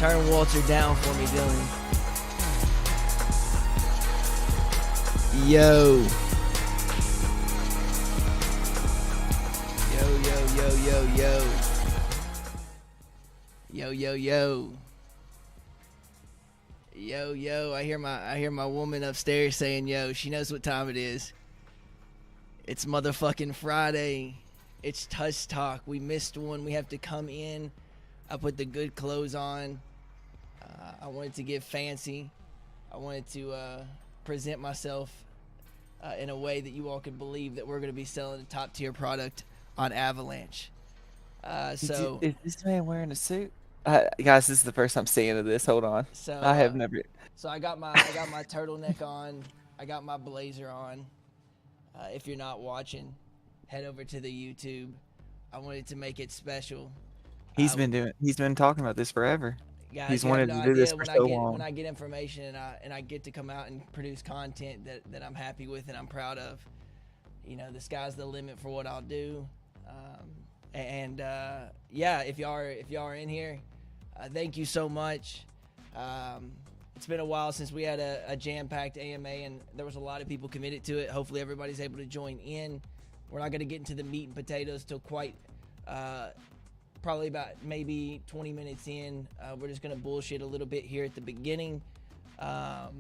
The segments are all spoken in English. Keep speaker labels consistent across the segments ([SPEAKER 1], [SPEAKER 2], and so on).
[SPEAKER 1] Turn Walter down for me, Dylan. Yo. Yo. I hear my woman upstairs saying yo. She knows what time it is. It's motherfucking Friday. It's Tusk Talk. We missed one. We have to come in. I put the good clothes on. I wanted to get fancy. I wanted to present myself in a way that you all could believe that we're going to be selling a top tier product on Avalanche. So
[SPEAKER 2] is this man wearing a suit? Guys, this is the first I'm seeing of this. Hold on.
[SPEAKER 1] So
[SPEAKER 2] I have never.
[SPEAKER 1] So I got my turtleneck on. I got my blazer on. If you're not watching, head over to the YouTube. I wanted to make it special.
[SPEAKER 2] He's been talking about this forever.
[SPEAKER 1] Guys,
[SPEAKER 2] he's wanted to do this for so long.
[SPEAKER 1] When I get information and I get to come out and produce content that I'm happy with and I'm proud of, you know, the sky's the limit for what I'll do. Yeah, if y'all are in here, thank you so much. It's been a while since we had a jam-packed AMA, and there was a lot of people committed to it. Hopefully everybody's able to join in. We're not going to get into the meat and potatoes till quite probably about maybe 20 minutes in. We're just going to bullshit a little bit here at the beginning. I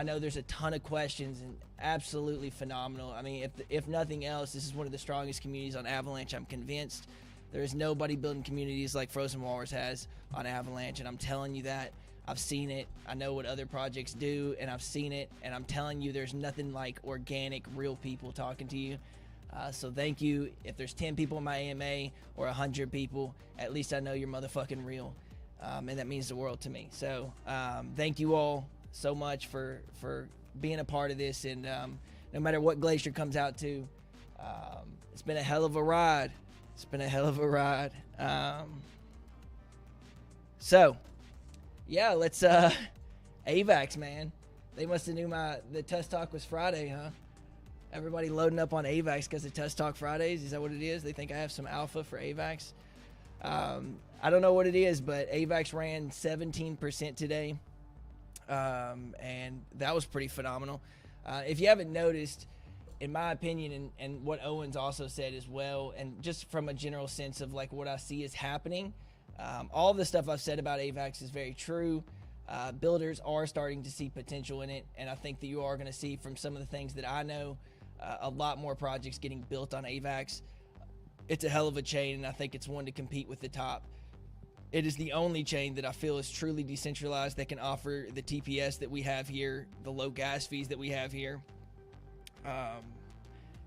[SPEAKER 1] know there's a ton of questions and absolutely phenomenal. I mean, if nothing else, this is one of the strongest communities on Avalanche. I'm convinced there is nobody building communities like Frozen Walrus has on Avalanche, and I'm telling you that. I've seen it. I know what other projects do, and I've seen it, and I'm telling you there's nothing like organic, real people talking to you. So thank you. If there's 10 people in my AMA or 100 people, at least I know you're motherfucking real, and that means the world to me. So thank you all so much for being a part of this, and no matter what Glacier comes out to, it's been a hell of a ride. So yeah, let's AVAX, man. They must have knew the Tusk Talk was Friday, huh? Everybody loading up on AVAX because of Tusk Talk Fridays. Is that what it is? They think I have some alpha for AVAX. I don't know what it is, but AVAX ran 17% today. And that was pretty phenomenal. If you haven't noticed, in my opinion, and what Owens also said as well, and just from a general sense of like what I see is happening, all the stuff I've said about AVAX is very true. Builders are starting to see potential in it, and I think that you are going to see from some of the things that I know, a lot more projects getting built on AVAX. It's a hell of a chain, and I think it's one to compete with the top. It is the only chain that I feel is truly decentralized that can offer the TPS that we have here, the low gas fees that we have here.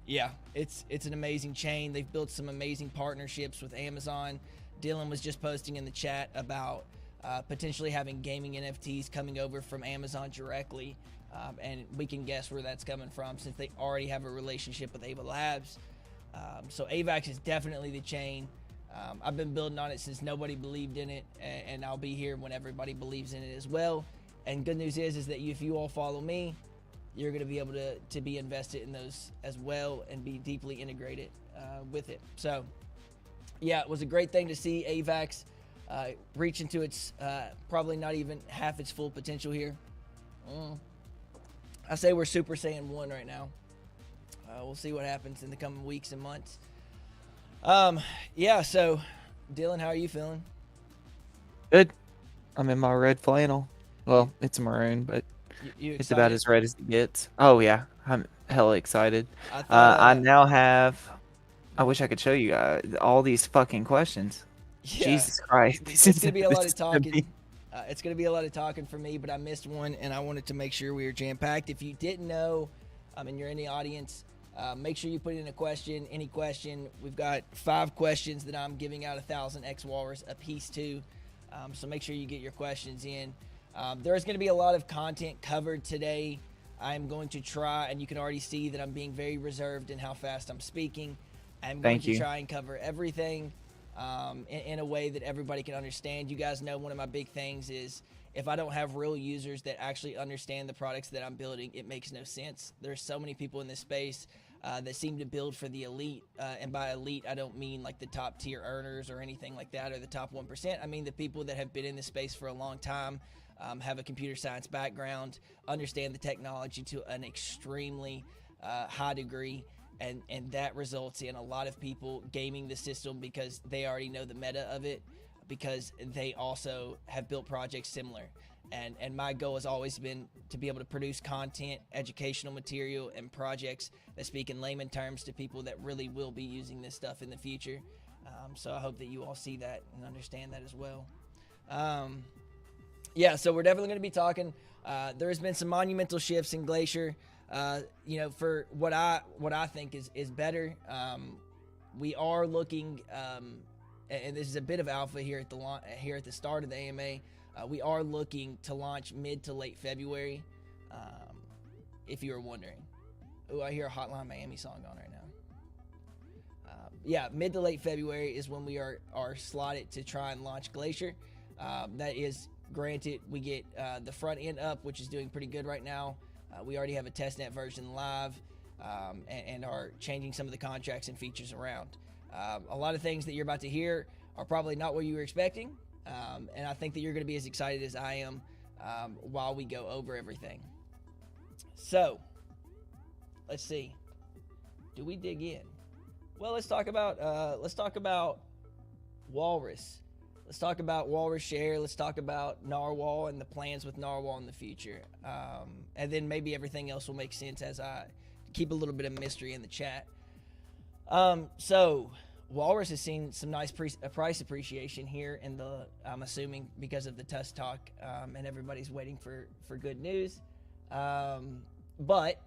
[SPEAKER 1] Yeah, it's an amazing chain. They've built some amazing partnerships with Amazon. Dylan was just posting in the chat about potentially having gaming NFTs coming over from Amazon directly, and we can guess where that's coming from since they already have a relationship with Ava Labs. So AVAX is definitely the chain. I've been building on it since nobody believed in it, and I'll be here when everybody believes in it as well. And good news is that if you all follow me, you're going to be able to be invested in those as well and be deeply integrated with it. So yeah, it was a great thing to see AVAX reach into its probably not even half its full potential here. I say we're Super Saiyan 1 right now. We'll see what happens in the coming weeks and months. Yeah, so Dylan, how are you feeling?
[SPEAKER 2] Good. I'm in my red flannel. Well, it's maroon, but it's about as red as it gets. Oh yeah, I'm hella excited. I now have. I wish I could show you guys all these fucking questions. Yeah. Jesus Christ.
[SPEAKER 1] It's gonna be a lot of talking. It's gonna be a lot of talking for me, but I missed one, and I wanted to make sure we were jam-packed. If you didn't know, and you're in the audience, make sure you put in a question, any question. We've got 5 questions that I'm giving out 1,000 X Walrus a piece to. So make sure you get your questions in. There is going to be a lot of content covered today. I'm going to try, and you can already see that I'm being very reserved in how fast I'm speaking. I'm going to try and cover everything in a way that everybody can understand. You guys know one of my big things is if I don't have real users that actually understand the products that I'm building, it makes no sense. There's so many people in this space that seem to build for the elite. And by elite, I don't mean like the top tier earners or anything like that, or the top 1%. I mean the people that have been in this space for a long time, have a computer science background, understand the technology to an extremely high degree, and that results in a lot of people gaming the system because they already know the meta of it, because they also have built projects similar. And my goal has always been to be able to produce content, educational material, and projects that speak in layman terms to people that really will be using this stuff in the future. So I hope that you all see that and understand that as well. Yeah, so we're definitely going to be talking. There has been some monumental shifts in Glacier, for what I think is better. We are looking, and this is a bit of alpha here at the start of the AMA. We are looking to launch mid to late February, if you were wondering. Oh, I hear a Hotline Miami song on right now. Mid to late February is when we are slotted to try and launch Glacier. That is granted, we get the front end up, which is doing pretty good right now. We already have a testnet version live, and are changing some of the contracts and features around. A lot of things that you're about to hear are probably not what you were expecting. And I think that you're going to be as excited as I am while we go over everything. So, let's see. Do we dig in? Well, let's talk about Walrus. Let's talk about Walrus Share. Let's talk about Narwhal and the plans with Narwhal in the future. And then maybe everything else will make sense as I keep a little bit of mystery in the chat. So Walrus has seen some nice price appreciation here I'm assuming because of the Tusk talk, and everybody's waiting for good news. But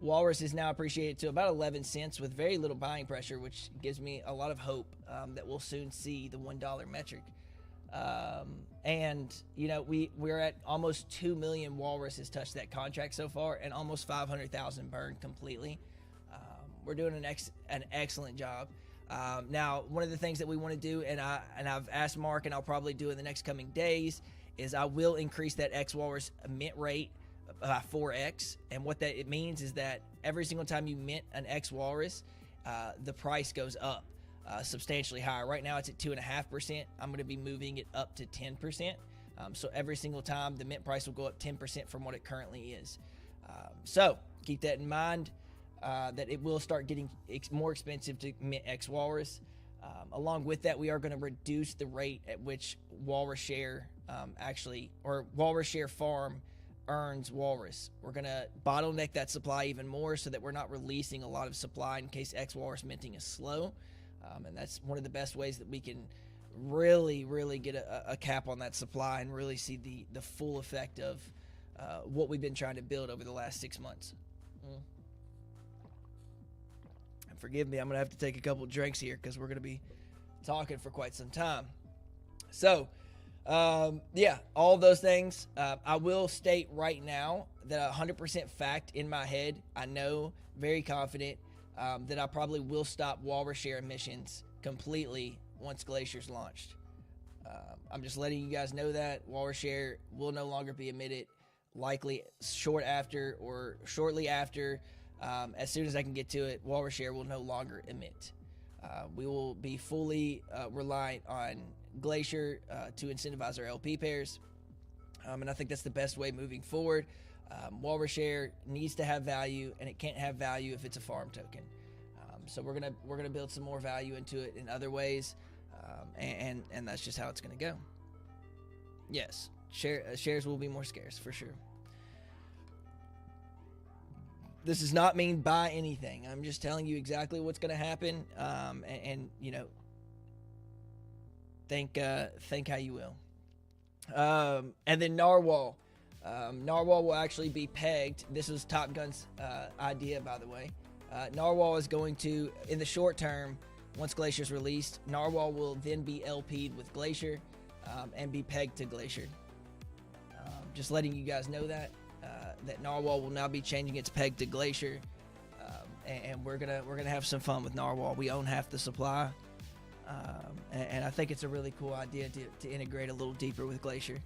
[SPEAKER 1] Walrus is now appreciated to about 11 cents with very little buying pressure, which gives me a lot of hope that we'll soon see the $1 metric. And we're at almost 2 million Walrus has touched that contract so far, and almost 500,000 burned completely. We're doing an excellent job. Now, one of the things that we want to do, and I've asked Mark, and I'll probably do in the next coming days, is I will increase that X Walrus mint rate by 4x. And what it means is that every single time you mint an X Walrus, the price goes up substantially higher. Right now it's at 2.5%. I'm going to be moving it up to 10%. So every single time the mint price will go up 10% from what it currently is. So keep that in mind. That it will start getting more expensive to mint X Walrus. Along with that, we are going to reduce the rate at which Walrus Share Walrus Share Farm earns Walrus. We're going to bottleneck that supply even more so that we're not releasing a lot of supply in case X Walrus minting is slow. And that's one of the best ways that we can really, really get a cap on that supply and really see the full effect of what we've been trying to build over the last 6 months. Forgive me, I'm going to have to take a couple drinks here because we're going to be talking for quite some time. So, all of those things. I will state right now that 100% fact in my head, I know, very confident, that I probably will stop Walrus Share emissions completely once Glacier's launched. I'm just letting you guys know that Walrus Share will no longer be emitted, likely shortly after. As soon as I can get to it, Walrus Share will no longer emit. We will be fully reliant on Glacier to incentivize our LP pairs, and I think that's the best way moving forward. Walrus Share needs to have value, and it can't have value if it's a farm token. So we're gonna build some more value into it in other ways, and that's just how it's gonna go. Yes, shares will be more scarce for sure. This does not mean buy anything. I'm just telling you exactly what's going to happen, and think how you will. And then Narwhal. Narwhal will actually be pegged. This was Top Gun's idea, by the way. Narwhal is going to, in the short term, once Glacier's released, Narwhal will then be LP'd with Glacier and be pegged to Glacier. Just letting you guys know that Narwhal will now be changing its peg to Glacier, and we're gonna have some fun with Narwhal. We own half the supply, and I think it's a really cool idea to integrate a little deeper with Glacier.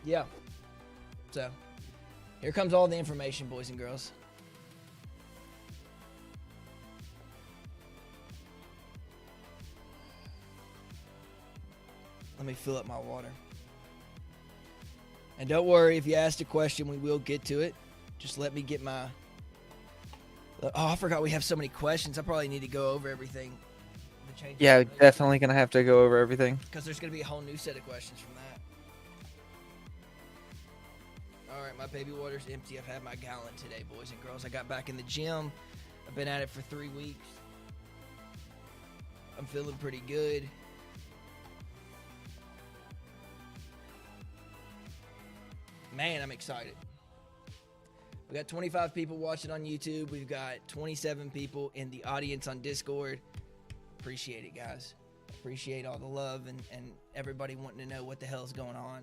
[SPEAKER 1] Yeah. So Here comes all the information, boys and girls. Let me fill up my water. And don't worry, if you asked a question, we will get to it. Just let me get my... Oh, I forgot we have so many questions. I probably need to go over everything.
[SPEAKER 2] Yeah, definitely going to have to go over everything.
[SPEAKER 1] Because there's going to be a whole new set of questions from that. All right, my baby water's empty. I've had my gallon today, boys and girls. I got back in the gym. I've been at it for 3 weeks. I'm feeling pretty good. Man, I'm excited. We got 25 people watching on YouTube. We've got 27 people in the audience on Discord. Appreciate it, guys. Appreciate all the love and everybody wanting to know what the hell's going on.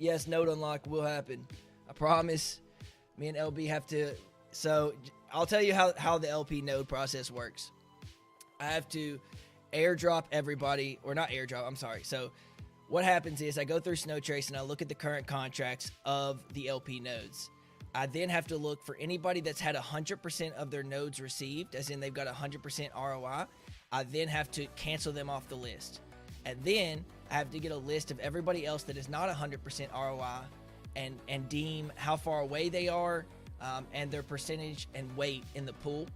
[SPEAKER 1] Yes, node unlock will happen. I promise. Me and LB have to... So, I'll tell you how the LP node process works. I have to airdrop everybody, or not airdrop, I'm sorry. So what happens is I go through Snowtrace and I look at the current contracts of the LP nodes. I then have to look for anybody that's had 100% of their nodes received, as in they've got 100% ROI. I then have to cancel them off the list. And then I have to get a list of everybody else that is not 100% ROI and deem how far away they are and their percentage and weight in the pool.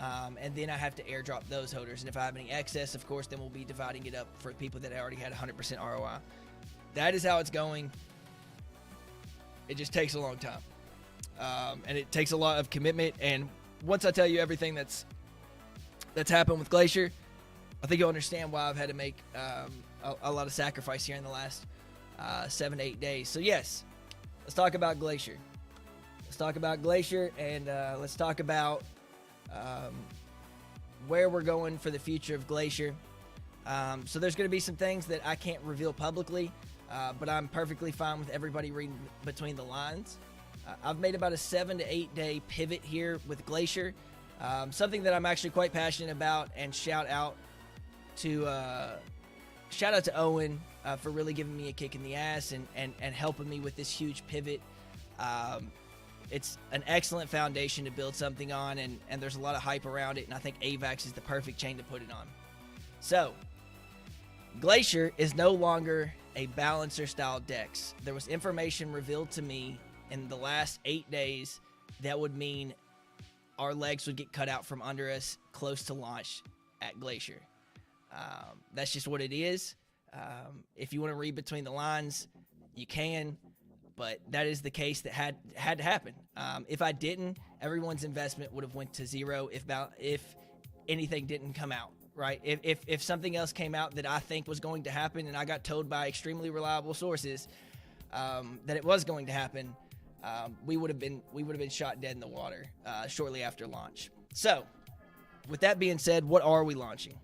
[SPEAKER 1] And then I have to airdrop those holders. And if I have any excess, of course, then we'll be dividing it up for people that already had 100% ROI. That is how it's going. It just takes a long time. And it takes a lot of commitment. And once I tell you everything that's happened with Glacier, I think you'll understand why I've had to make a lot of sacrifice here in the last 7 to 8 days. So yes, let's talk about Glacier. Let's talk about Glacier, and let's talk about where we're going for the future of Glacier. So there's going to be some things that I can't reveal publicly, but I'm perfectly fine with everybody reading between the lines. I've made about a 7 to 8 day pivot here with Glacier, something that I'm actually quite passionate about, and shout out to Owen for really giving me a kick in the ass and helping me with this huge pivot. It's an excellent foundation to build something on, and there's a lot of hype around it, and I think AVAX is the perfect chain to put it on. So, Glacier is no longer a balancer style DEX. There was information revealed to me in the last 8 days that would mean our legs would get cut out from under us close to launch at Glacier. That's just what it is. If you want to read between the lines, you can. But that is the case that had to happen. If I didn't, everyone's investment would have went to zero if anything didn't come out, right? If something else came out that I think was going to happen, and I got told by extremely reliable sources that it was going to happen, we would have been shot dead in the water shortly after launch. So, with that being said, what are we launching?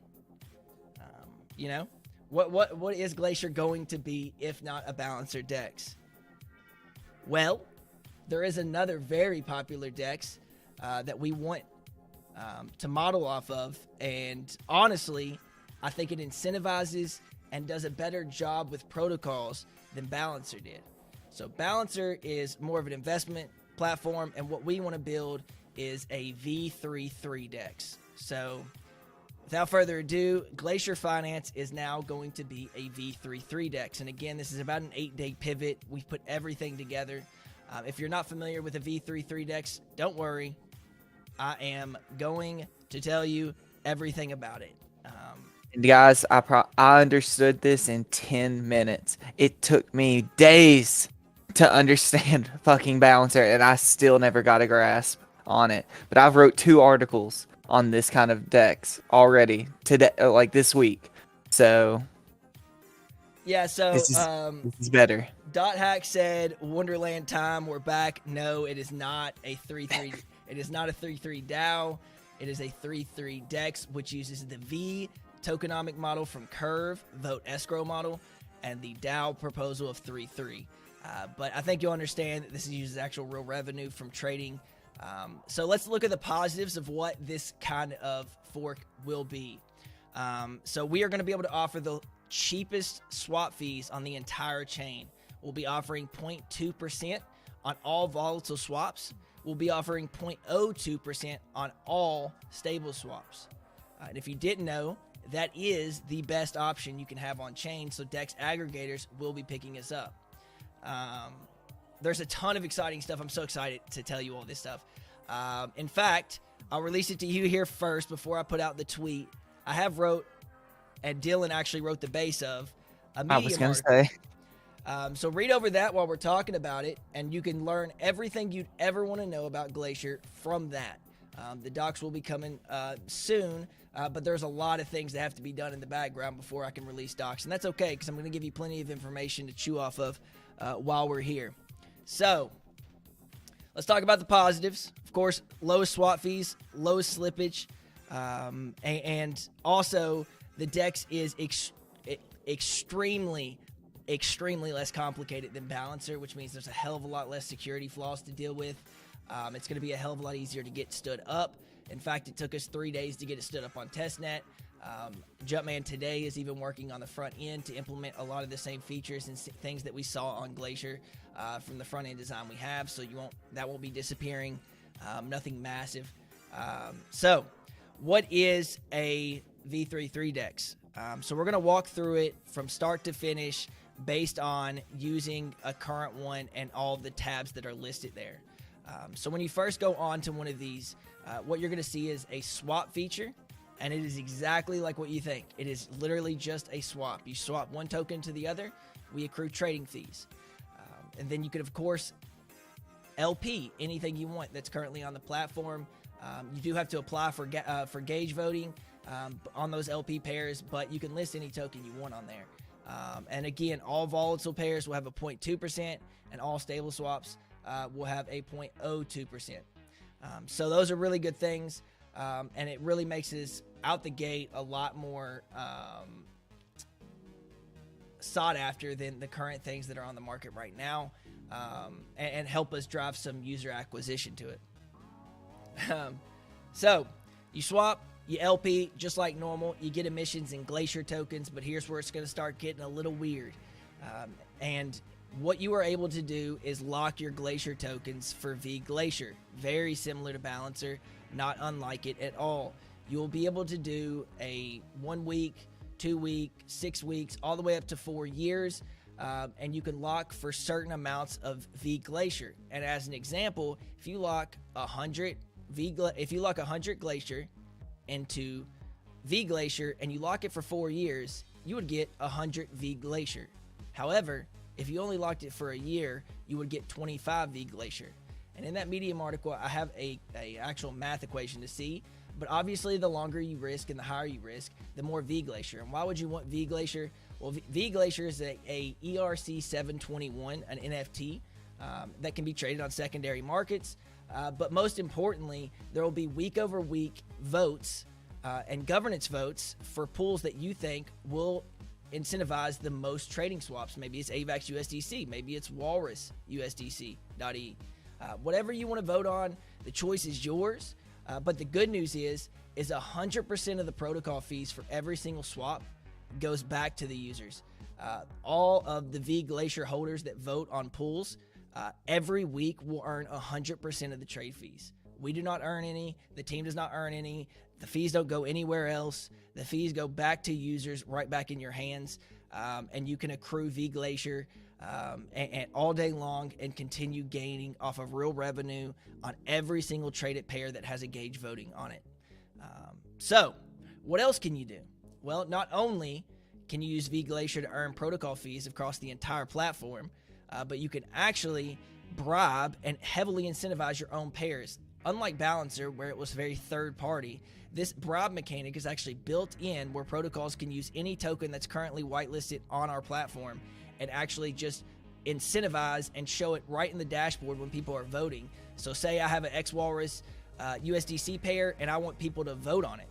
[SPEAKER 1] What is Glacier going to be if not a balancer DEX? Well, there is another very popular DEX that we want to model off of, and honestly, I think it incentivizes and does a better job with protocols than Balancer did. So Balancer is more of an investment platform, and what we want to build is a V33 DEX. So without further ado, Glacier Finance is now going to be a V33 DEX. And again, this is about an 8-day pivot. We've put everything together. If you're not familiar with a V33 DEX, don't worry. I am going to tell you everything about it.
[SPEAKER 2] And guys, I understood this in 10 minutes. It took me days to understand fucking Balancer, and I still never got a grasp on it. But I've wrote 2 articles on this kind of DEX already today, like this week. So
[SPEAKER 1] yeah, so
[SPEAKER 2] this is better.
[SPEAKER 1] Dot Hack said Wonderland time, we're back. No, it is not a 3-3. It is not a 3-3 DAO. It is a 3-3 DEX, which uses the V tokenomic model from Curve, vote escrow model, and the DAO proposal of 3-3. But I think you'll understand that this uses actual real revenue from trading. So let's look at the positives of what this kind of fork will be. So we are going to be able to offer the cheapest swap fees on the entire chain. We'll be offering 0.2% on all volatile swaps. We'll be offering 0.02% on all stable swaps. And if you didn't know, that is the best option you can have on chain, so DEX aggregators will be picking us up. There's a ton of exciting stuff. I'm so excited to tell you all this stuff. In fact, I'll release it to you here first before I put out the tweet. I have wrote, and Dylan actually wrote the base of a Medium
[SPEAKER 2] I was going to say.
[SPEAKER 1] So read over that while we're talking about it, and you can learn everything you'd ever want to know about Glacier from that. The docs will be coming soon, but there's a lot of things that have to be done in the background before I can release docs, and that's okay because I'm going to give you plenty of information to chew off of while we're here. So let's talk about the positives. Of course, lowest swap fees, lowest slippage, and also the DEX is extremely less complicated than Balancer, which means there's a hell of a lot less security flaws to deal with. It's going to be a hell of a lot easier to get stood up. In fact, it took us 3 days to get it stood up on testnet. Jumpman today is even working on the front end to implement a lot of the same features and things that we saw on Glacier from the front end design we have. So that won't be disappearing. Nothing massive. So what is a V33 DEX? So we're going to walk through it from start to finish based on using a current one and all the tabs that are listed there. So when you first go on to one of these, what you're going to see is a swap feature, and it is exactly like what you think. It is literally just a swap. You swap one token to the other, we accrue trading fees. And then you could, of course, LP anything you want that's currently on the platform. You do have to apply for gauge voting on those LP pairs, but you can list any token you want on there. And again, all volatile pairs will have a 0.2%, and all stable swaps will have a 0.02%. So those are really good things, and it really makes us out the gate a lot more sought after than the current things that are on the market right now, and help us drive some user acquisition to it. So you swap, you LP just like normal. You get emissions in Glacier tokens, but here's where it's going to start getting a little weird. And what you are able to do is lock your Glacier tokens for V Glacier. Very similar to Balancer, not unlike it at all. You'll be able to do a 1 week, 2 week, 6 weeks, all the way up to 4 years. And you can lock for certain amounts of V Glacier. And as an example, if you lock 100 Glacier into V Glacier and you lock it for 4 years, you would get 100 V Glacier. However, if you only locked it for a year, you would get 25 V Glacier. And in that Medium article, I have a actual math equation to see. But obviously, the longer you risk and the higher you risk, the more V Glacier. And why would you want V Glacier? Well, V Glacier is a ERC 721, an NFT that can be traded on secondary markets. But most importantly, there will be week-over-week votes and governance votes for pools that you think will incentivize the most trading swaps. Maybe it's AVAX USDC. Maybe it's Walrus USDC.E. Whatever you want to vote on, the choice is yours. But the good news is 100% of the protocol fees for every single swap goes back to the users. All of the V Glacier holders that vote on pools every week will earn 100% of the trade fees. We do not earn any. The team does not earn any. The fees don't go anywhere else. The fees go back to users, right back in your hands, and you can accrue V Glacier and all day long and continue gaining off of real revenue on every single traded pair that has a gauge voting on it. So what else can you do? Well, not only can you use V Glacier to earn protocol fees across the entire platform, but you can actually bribe and heavily incentivize your own pairs. Unlike Balancer, where it was very third party, this bribe mechanic is actually built in where protocols can use any token that's currently whitelisted on our platform and actually just incentivize and show it right in the dashboard when people are voting. So say I have an X-Walrus USDC pair and I want people to vote on it.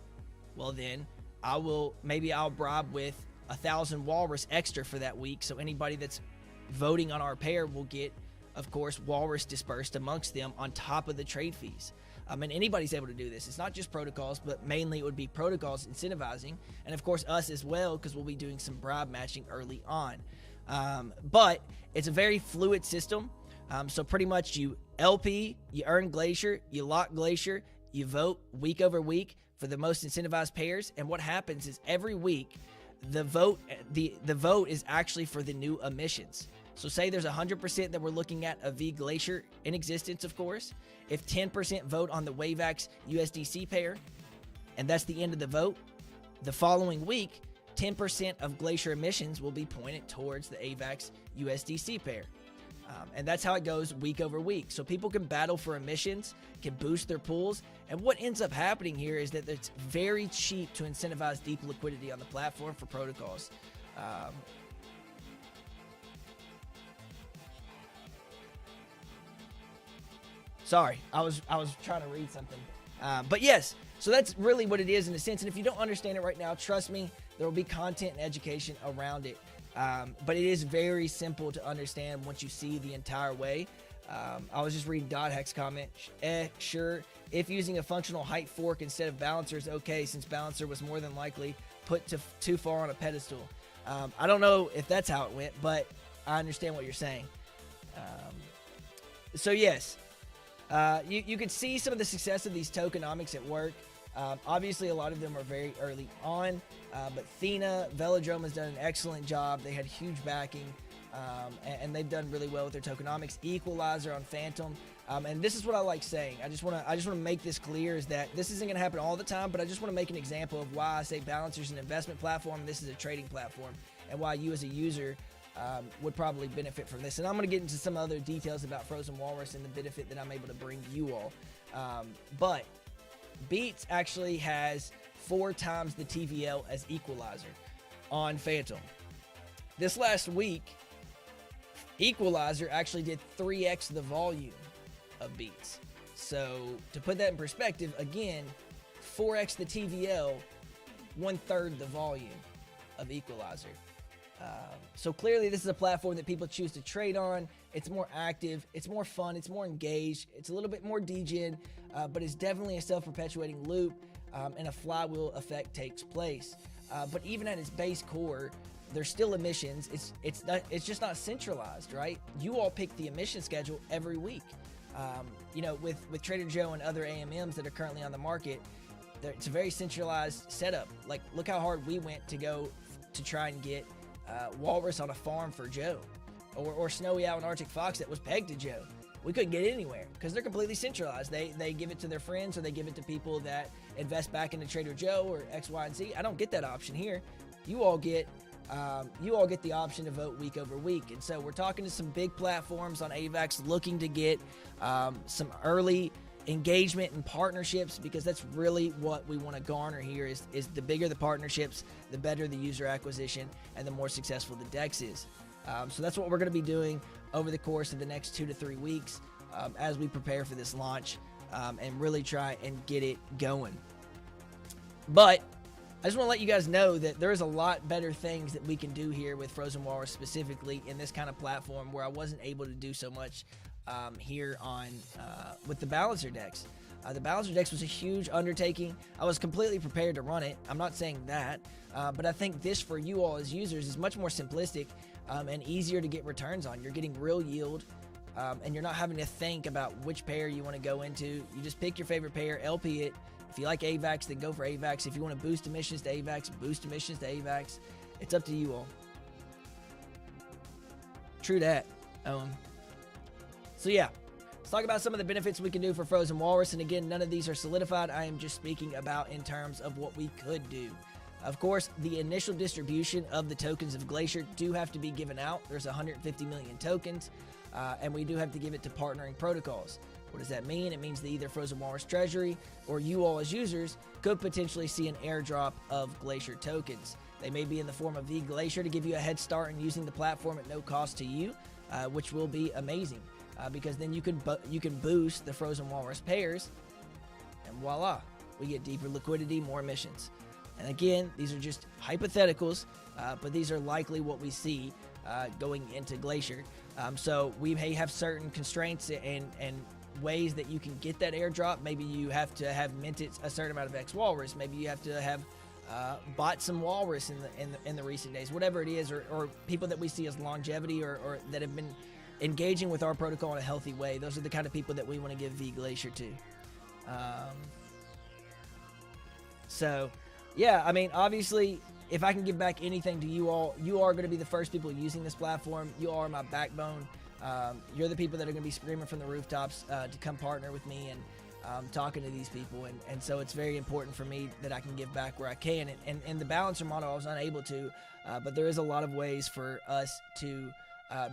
[SPEAKER 1] Well then, I'll bribe with 1,000 Walrus extra for that week, so anybody that's voting on our pair will get, of course, Walrus dispersed amongst them on top of the trade fees. And anybody's able to do this. It's not just protocols, but mainly it would be protocols incentivizing, and of course us as well, because we'll be doing some bribe matching early on. But it's a very fluid system. So pretty much you LP, you earn Glacier, you lock Glacier, you vote week over week for the most incentivized pairs. And what happens is every week the vote is actually for the new emissions. So say there's 100% that we're looking at a V Glacier in existence, of course. If 10% vote on the WaveX USDC pair, and that's the end of the vote, the following week, 10% of Glacier emissions will be pointed towards the AVAX USDC pair. And that's how it goes week over week. So people can battle for emissions, can boost their pools. And what ends up happening here is that it's very cheap to incentivize deep liquidity on the platform for protocols. Sorry, I was trying to read something. But yes, so that's really what it is in a sense. And if you don't understand it right now, trust me, there will be content and education around it. But it is very simple to understand once you see the entire way. I was just reading Dot-Hack's comment. Sure, if using a functional height fork instead of balancer is okay, since balancer was more than likely put too far on a pedestal. I don't know if that's how it went, but I understand what you're saying. So yes, you could see some of the success of these tokenomics at work. Obviously, a lot of them are very early on, but Thena, Velodrome has done an excellent job. They had huge backing, and they've done really well with their tokenomics. Equalizer on Phantom, and this is what I like saying. I just want to make this clear, is that this isn't going to happen all the time, but I just want to make an example of why I say Balancer's an investment platform, and this is a trading platform, and why you as a user would probably benefit from this. And I'm going to get into some other details about Frozen Walrus and the benefit that I'm able to bring you all. But Beats actually has 4 times the TVL as Equalizer on Phantom. This last week, Equalizer actually did 3x the volume of Beats. So to put that in perspective, again, 4x the TVL, 1/3 the volume of Equalizer. So clearly this is a platform that people choose to trade on. It's more active, it's more fun, it's more engaged, it's a little bit more degen, but it's definitely a self-perpetuating loop, and a flywheel effect takes place. But even at its base core, there's still emissions. It's just not centralized, right? You all pick the emission schedule every week. With Trader Joe and other AMMs that are currently on the market, it's a very centralized setup. Like, look how hard we went to go to try and get Walrus on a farm for Joe, or Snowy Owl and Arctic Fox that was pegged to Joe. We couldn't get it anywhere because they're completely centralized. They give it to their friends, or they give it to people that invest back into Trader Joe or X, Y, and Z. I don't get that option here. You all get the option to vote week over week. And so we're talking to some big platforms on AVAX looking to get some early engagement and partnerships, because that's really what we want to garner here. Is the bigger the partnerships, the better the user acquisition, and the more successful the DEX is. So that's what we're going to be doing over the course of the next 2 to 3 weeks as we prepare for this launch, and really try and get it going. But I just want to let you guys know that there's a lot better things that we can do here with Frozen Walrus, specifically in this kind of platform where I wasn't able to do so much here on with the Balancer decks. The Balancer decks was a huge undertaking. I was completely prepared to run it. I'm not saying that, but I think this for you all as users is much more simplistic and easier to get returns on. You're getting real yield, and you're not having to think about which pair you want to go into. You just pick your favorite pair, LP it. If you like AVAX, then go for AVAX. If you want to boost emissions to AVAX, boost emissions to AVAX. It's up to you all. True that. So yeah, let's talk about some of the benefits we can do for Frozen Walrus. And again, none of these are solidified. I am just speaking about in terms of what we could do. Of course, the initial distribution of the tokens of Glacier do have to be given out. There's 150 million tokens, and we do have to give it to partnering protocols. What does that mean? It means that either Frozen Walrus Treasury or you all as users could potentially see an airdrop of Glacier tokens. They may be in the form of V Glacier to give you a head start in using the platform at no cost to you, which will be amazing. Because then you can boost the Frozen Walrus pairs, and voila, we get deeper liquidity, more emissions. And again, these are just hypotheticals, but these are likely what we see going into Glacier. So we may have certain constraints and ways that you can get that airdrop. Maybe you have to have minted a certain amount of X Walrus. Maybe you have to have bought some Walrus in the recent days. Whatever it is, or people that we see as longevity or that have been engaging with our protocol in a healthy way. Those are the kind of people that we want to give V Glacier to. So, yeah, I mean, obviously, if I can give back anything to you all, you are going to be the first people using this platform. You are my backbone. You're the people that are going to be screaming from the rooftops to come partner with me and talking to these people. And so it's very important for me that I can give back where I can. And the balancer model, I was unable to, but there is a lot of ways for us to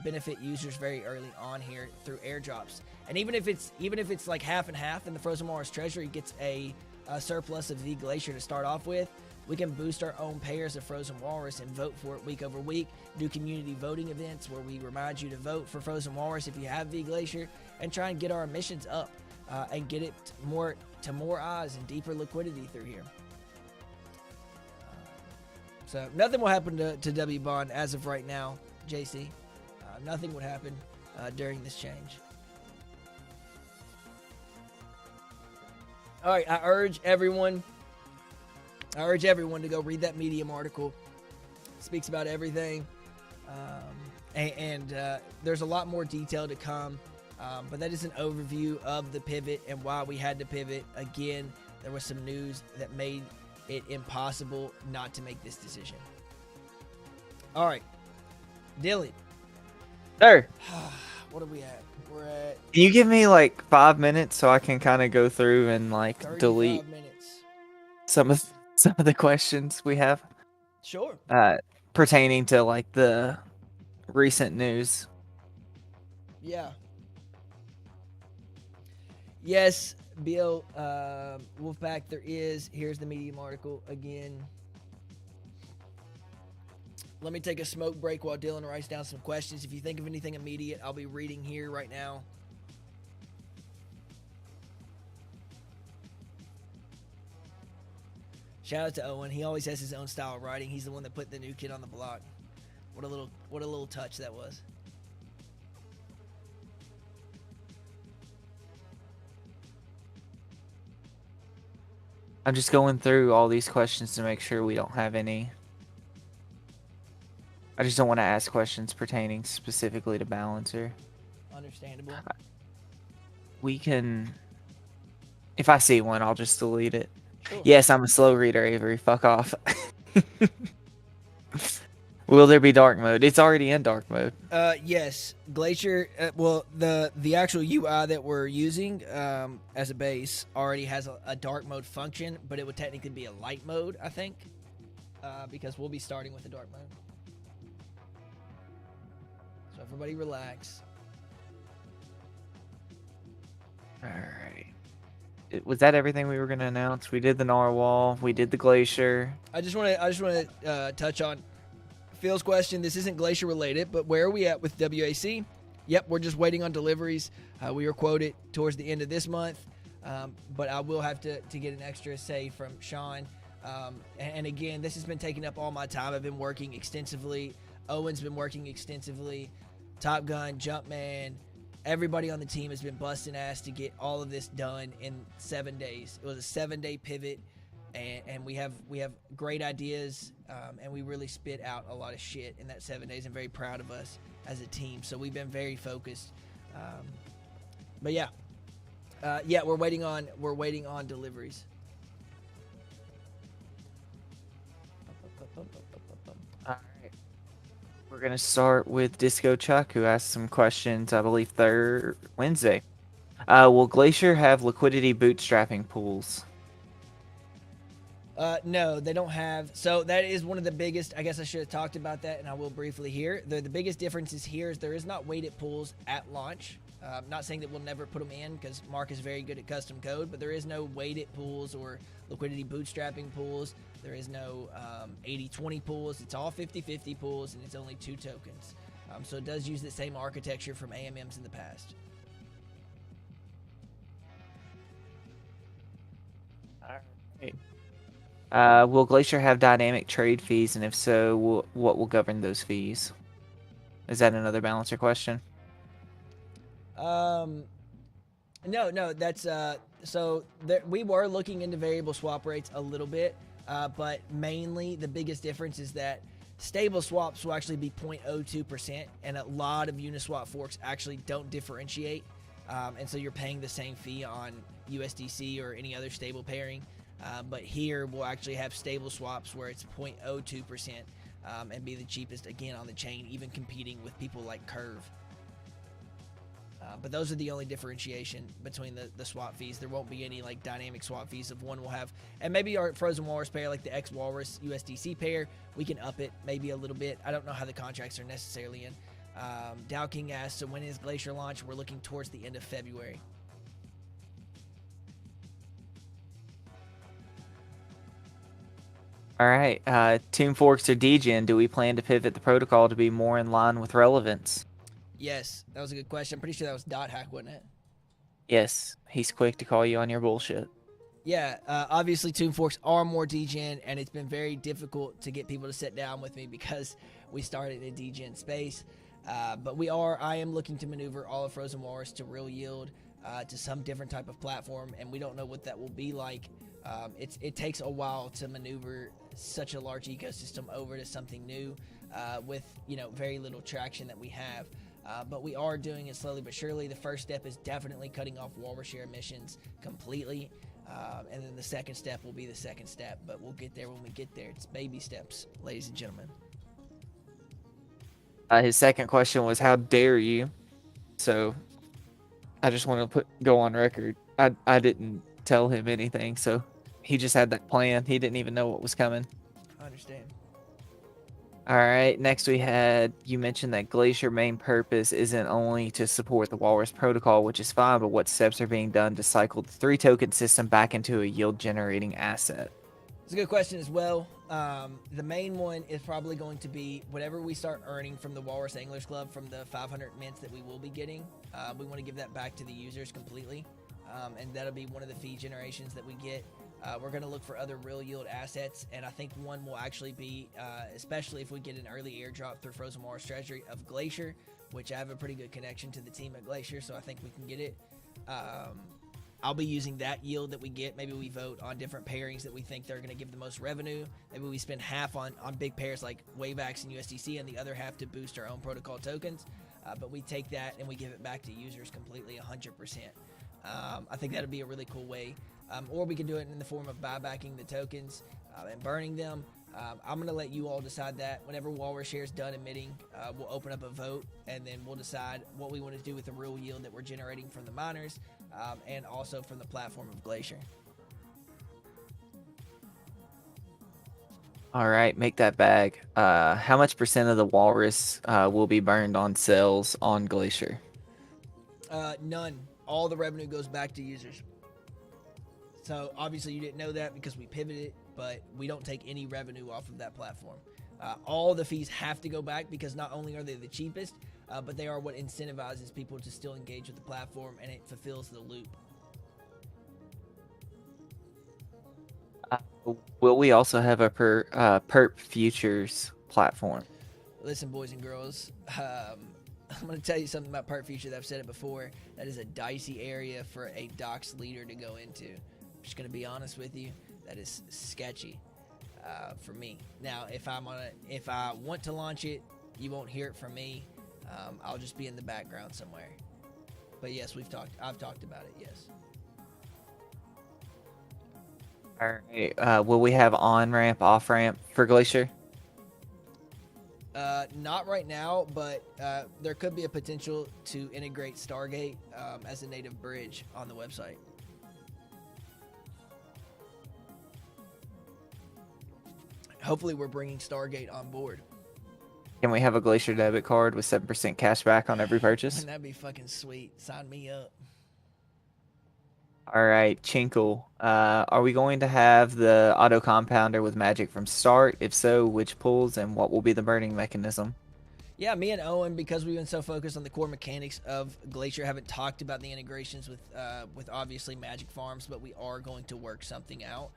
[SPEAKER 1] benefit users very early on here through airdrops. And even if it's like half and half, and the Frozen Walrus Treasury gets a surplus of V Glacier to start off with, we can boost our own pairs of Frozen Walrus and vote for it week over week. Do community voting events where we remind you to vote for Frozen Walrus if you have V Glacier, and try and get our emissions up and get it to more eyes and deeper liquidity through here. So nothing will happen to W Bond as of right now, JC. Nothing would happen during this change. All right, I urge everyone to go read that Medium article. It speaks about everything. And there's a lot more detail to come. But that is an overview of the pivot and why we had to pivot. Again, there was some news that made it impossible not to make this decision. All right, Dylan.
[SPEAKER 2] Sir.
[SPEAKER 1] What are we at? We're at...
[SPEAKER 2] Can you give me like 5 minutes so I can kind of go through and like delete some of the questions we have?
[SPEAKER 1] Sure.
[SPEAKER 2] Pertaining to like the recent news.
[SPEAKER 1] Yeah. Yes, Bill, Wolfpack, here's the Medium article again. Let me take a smoke break while Dylan writes down some questions. If you think of anything immediate, I'll be reading here right now. Shout out to Owen. He always has his own style of writing. He's the one that put the new kid on the block. What a little touch that was.
[SPEAKER 2] I'm just going through all these questions to make sure we don't have any. I just don't want to ask questions pertaining specifically to Balancer.
[SPEAKER 1] Understandable.
[SPEAKER 2] We can... If I see one, I'll just delete it.
[SPEAKER 1] Cool.
[SPEAKER 2] Yes, I'm a slow reader, Avery. Fuck off. Will there be dark mode? It's already in dark mode.
[SPEAKER 1] Yes. Glacier, well, the actual UI that we're using as a base already has a dark mode function, but it would technically be a light mode, I think, because we'll be starting with the dark mode. So everybody relax.
[SPEAKER 2] All right. Was that everything we were going to announce? We did the narwhal. We did the glacier.
[SPEAKER 1] I just want to touch on Phil's question. This isn't Glacier related, but where are we at with WAC? Yep, we're just waiting on deliveries. We were quoted towards the end of this month, but I will have to get an extra say from Sean. And again, this has been taking up all my time. I've been working extensively. Owen's been working extensively. Top Gun, Jumpman, everybody on the team has been busting ass to get all of this done in 7 days. It was a 7-day pivot, and we have great ideas, and we really spit out a lot of shit in that 7 days. I'm very proud of us as a team. So we've been very focused. But yeah, we're waiting on deliveries.
[SPEAKER 2] We're going to start with Disco Chuck, who asked some questions, I believe, Wednesday. Will Glacier have liquidity bootstrapping pools?
[SPEAKER 1] No, they don't have. So that is one of the biggest. I guess I should have talked about that, and I will briefly here. The biggest differences here is there is not weighted pools at launch. Not saying that we'll never put them in, because Mark is very good at custom code, but there is no weighted pools or liquidity bootstrapping pools. There is no 80-20 pools. It's all 50-50 pools, and it's only 2 tokens. So it does use the same architecture from AMMs in the past.
[SPEAKER 2] All right. Will Glacier have dynamic trade fees, and if so, what will govern those fees? Is that another balancer question?
[SPEAKER 1] No, that's so there, we were looking into variable swap rates a little bit, but mainly the biggest difference is that stable swaps will actually be 0.02%, and a lot of Uniswap forks actually don't differentiate, and so you're paying the same fee on USDC or any other stable pairing. But here we'll actually have stable swaps where it's 0.02%, and be the cheapest again on the chain, even competing with people like Curve. But those are the only differentiation between the swap fees. There won't be any like dynamic swap fees. If one will have, and maybe our Frozen Walrus pair, like the X Walrus USDC pair, we can up it maybe a little bit. I don't know how the contracts are necessarily in. Dow King asks, so when is Glacier launch? We're looking towards the end of February.
[SPEAKER 2] All right. Tomb Forks or Degen, do we plan to pivot the protocol to be more in line with relevance?
[SPEAKER 1] Yes, that was a good question. I'm pretty sure that was Dot Hack, wasn't it?
[SPEAKER 2] Yes, he's quick to call you on your bullshit.
[SPEAKER 1] Yeah, obviously Tomb Forks are more degen, and it's been very difficult to get people to sit down with me because we started in degen space. But I am looking to maneuver all of Frozen Walrus to real yield, to some different type of platform, and we don't know what that will be like. It takes a while to maneuver such a large ecosystem over to something new, with very little traction that we have. But we are doing it slowly but surely. The first step is definitely cutting off Walrus share emissions completely. And then the second step will be the second step. But we'll get there when we get there. It's baby steps, ladies and gentlemen.
[SPEAKER 2] His second question was, how dare you? So I just want to go on record. I didn't tell him anything. So he just had that plan. He didn't even know what was coming.
[SPEAKER 1] I understand.
[SPEAKER 2] All right, next you mentioned that Glacier main purpose isn't only to support the Walrus protocol, which is fine, but what steps are being done to cycle the 3-token system back into a yield-generating asset?
[SPEAKER 1] It's a good question as well. The main one is probably going to be whatever we start earning from the Walrus Anglers Club from the 500 mints that we will be getting. We want to give that back to the users completely, and that'll be one of the fee generations that we get. We're going to look for other real yield assets, and I think one will actually be, especially if we get an early airdrop through Frozen Walrus Treasury of Glacier, which I have a pretty good connection to the team at Glacier, so I think we can get it. I'll be using that yield that we get. Maybe we vote on different pairings that we think they're going to give the most revenue. Maybe we spend half on big pairs like WaveX and USDC, and the other half to boost our own protocol tokens. But we take that and we give it back to users completely 100%. I think that'd be a really cool way. Or we can do it in the form of buybacking the tokens and burning them. I'm going to let you all decide that. Whenever Walrus share's done emitting, we'll open up a vote, and then we'll decide what we want to do with the real yield that we're generating from the miners, and also from the platform of Glacier.
[SPEAKER 2] All right, make that bag. How much % of the Walrus will be burned on sales on Glacier?
[SPEAKER 1] None. All the revenue goes back to users. So obviously you didn't know that because we pivoted, but we don't take any revenue off of that platform. All the fees have to go back because not only are they the cheapest, but they are what incentivizes people to still engage with the platform, and it fulfills the loop.
[SPEAKER 2] Will we also have a perp futures platform?
[SPEAKER 1] Listen, boys and girls, I'm going to tell you something about perp future that I've said it before. That is a dicey area for a docs leader to go into. I'm just going to be honest with you. That is sketchy for me. Now, if I want to launch it, you won't hear it from me. I'll just be in the background somewhere. But yes, I've talked about it. Yes.
[SPEAKER 2] All right. Will we have on-ramp, off-ramp for Glacier?
[SPEAKER 1] Not right now, but there could be a potential to integrate Stargate as a native bridge on the website. Hopefully we're bringing Stargate on board.
[SPEAKER 2] Can we have a Glacier debit card with 7% cash back on every purchase?
[SPEAKER 1] That'd be fucking sweet. Sign me up.
[SPEAKER 2] All right, Chinkle. Are we going to have the auto compounder with magic from start? If so, which pulls and what will be the burning mechanism?
[SPEAKER 1] Yeah, me and Owen, because we've been so focused on the core mechanics of Glacier, haven't talked about the integrations with obviously magic farms, but we are going to work something out.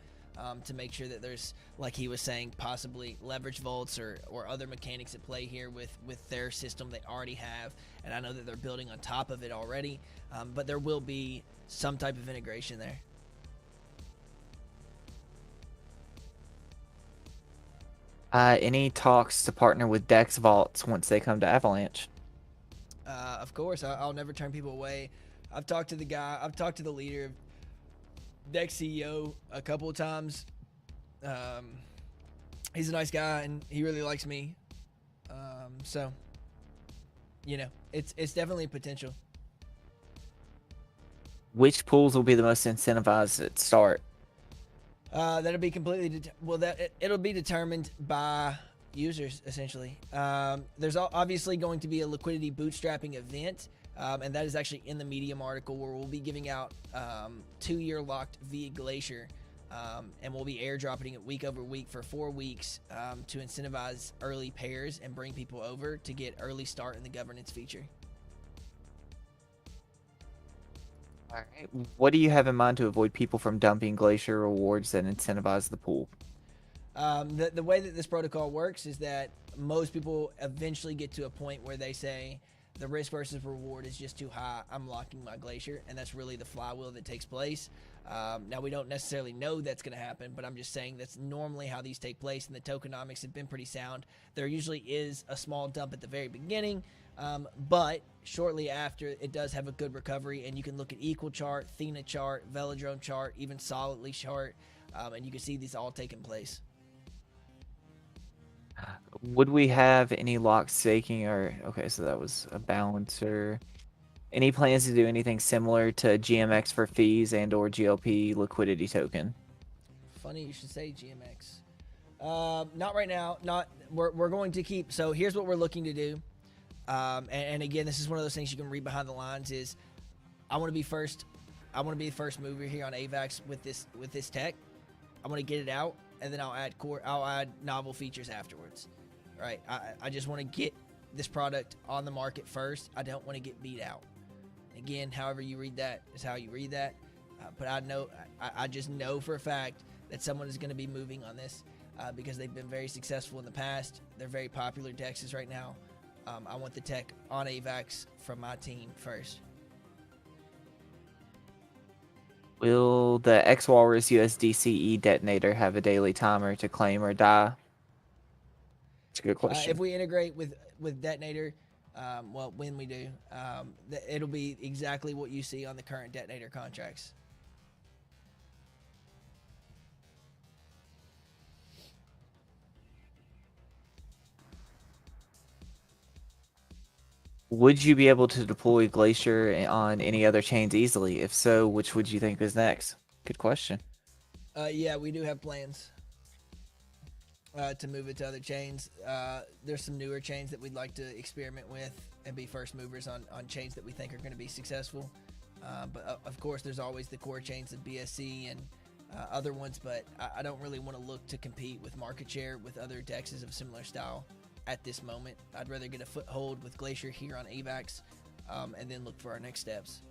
[SPEAKER 1] to make sure that there's, like he was saying, possibly leverage vaults or other mechanics at play here with their system they already have. And I know that they're building on top of it already, but there will be some type of integration there.
[SPEAKER 2] Any talks to partner with Dex Vaults once they come to Avalanche?
[SPEAKER 1] Of course, I'll never turn people away. I've talked to the leader of Dex CEO a couple of times. He's a nice guy and he really likes me. So, you know, it's definitely a potential.
[SPEAKER 2] Which pools will be the most incentivized at start?
[SPEAKER 1] That'll be completely it'll be determined by users essentially. There's obviously going to be a liquidity bootstrapping event, and that is actually in the Medium article where we'll be giving out 2-year locked via Glacier, and we'll be airdropping it week over week for 4 weeks to incentivize early pairs and bring people over to get early start in the governance feature.
[SPEAKER 2] All right. What do you have in mind to avoid people from dumping Glacier rewards that incentivize the pool?
[SPEAKER 1] The way that this protocol works is that most people eventually get to a point where they say the risk versus reward is just too high. I'm locking my Glacier, and that's really the flywheel that takes place. Now, we don't necessarily know that's going to happen, but I'm just saying that's normally how these take place, and the tokenomics have been pretty sound. There usually is a small dump at the very beginning, but shortly after, it does have a good recovery, and you can look at Equal chart, Thena chart, Velodrome chart, even Solidly chart, and you can see these all taking place.
[SPEAKER 2] Would we have any lock staking or okay, so that was a balancer. Any plans to do anything similar to GMX for fees and or GLP liquidity token?
[SPEAKER 1] Funny you should say GMX. Not right now. We're going to keep. So here's what we're looking to do. And again, this is one of those things you can read behind the lines. Is I want to be first. I want to be the first mover here on AVAX with this tech. I want to get it out, and then I'll add novel features afterwards. Right? I just want to get this product on the market first. I don't want to get beat out. Again, however you read that is how you read that. But I just know for a fact that someone is going to be moving on this because they've been very successful in the past. They're very popular dexes right now. I want the tech on AVAX from my team first.
[SPEAKER 2] Will the Walrus USDCE detonator have a daily timer to claim or die? That's a good question.
[SPEAKER 1] If we integrate with detonator, well, when we do, it'll be exactly what you see on the current detonator contracts.
[SPEAKER 2] Would you be able to deploy Glacier on any other chains easily? If so, which would you think is next? Good question.
[SPEAKER 1] Yeah, we do have plans to move it to other chains. There's some newer chains that we'd like to experiment with and be first movers on chains that we think are going to be successful. But of course, there's always the core chains of BSC and other ones, but I don't really want to look to compete with market share with other dexes of similar style at this moment. I'd rather get a foothold with Glacier here on AVAX and then look for our next steps.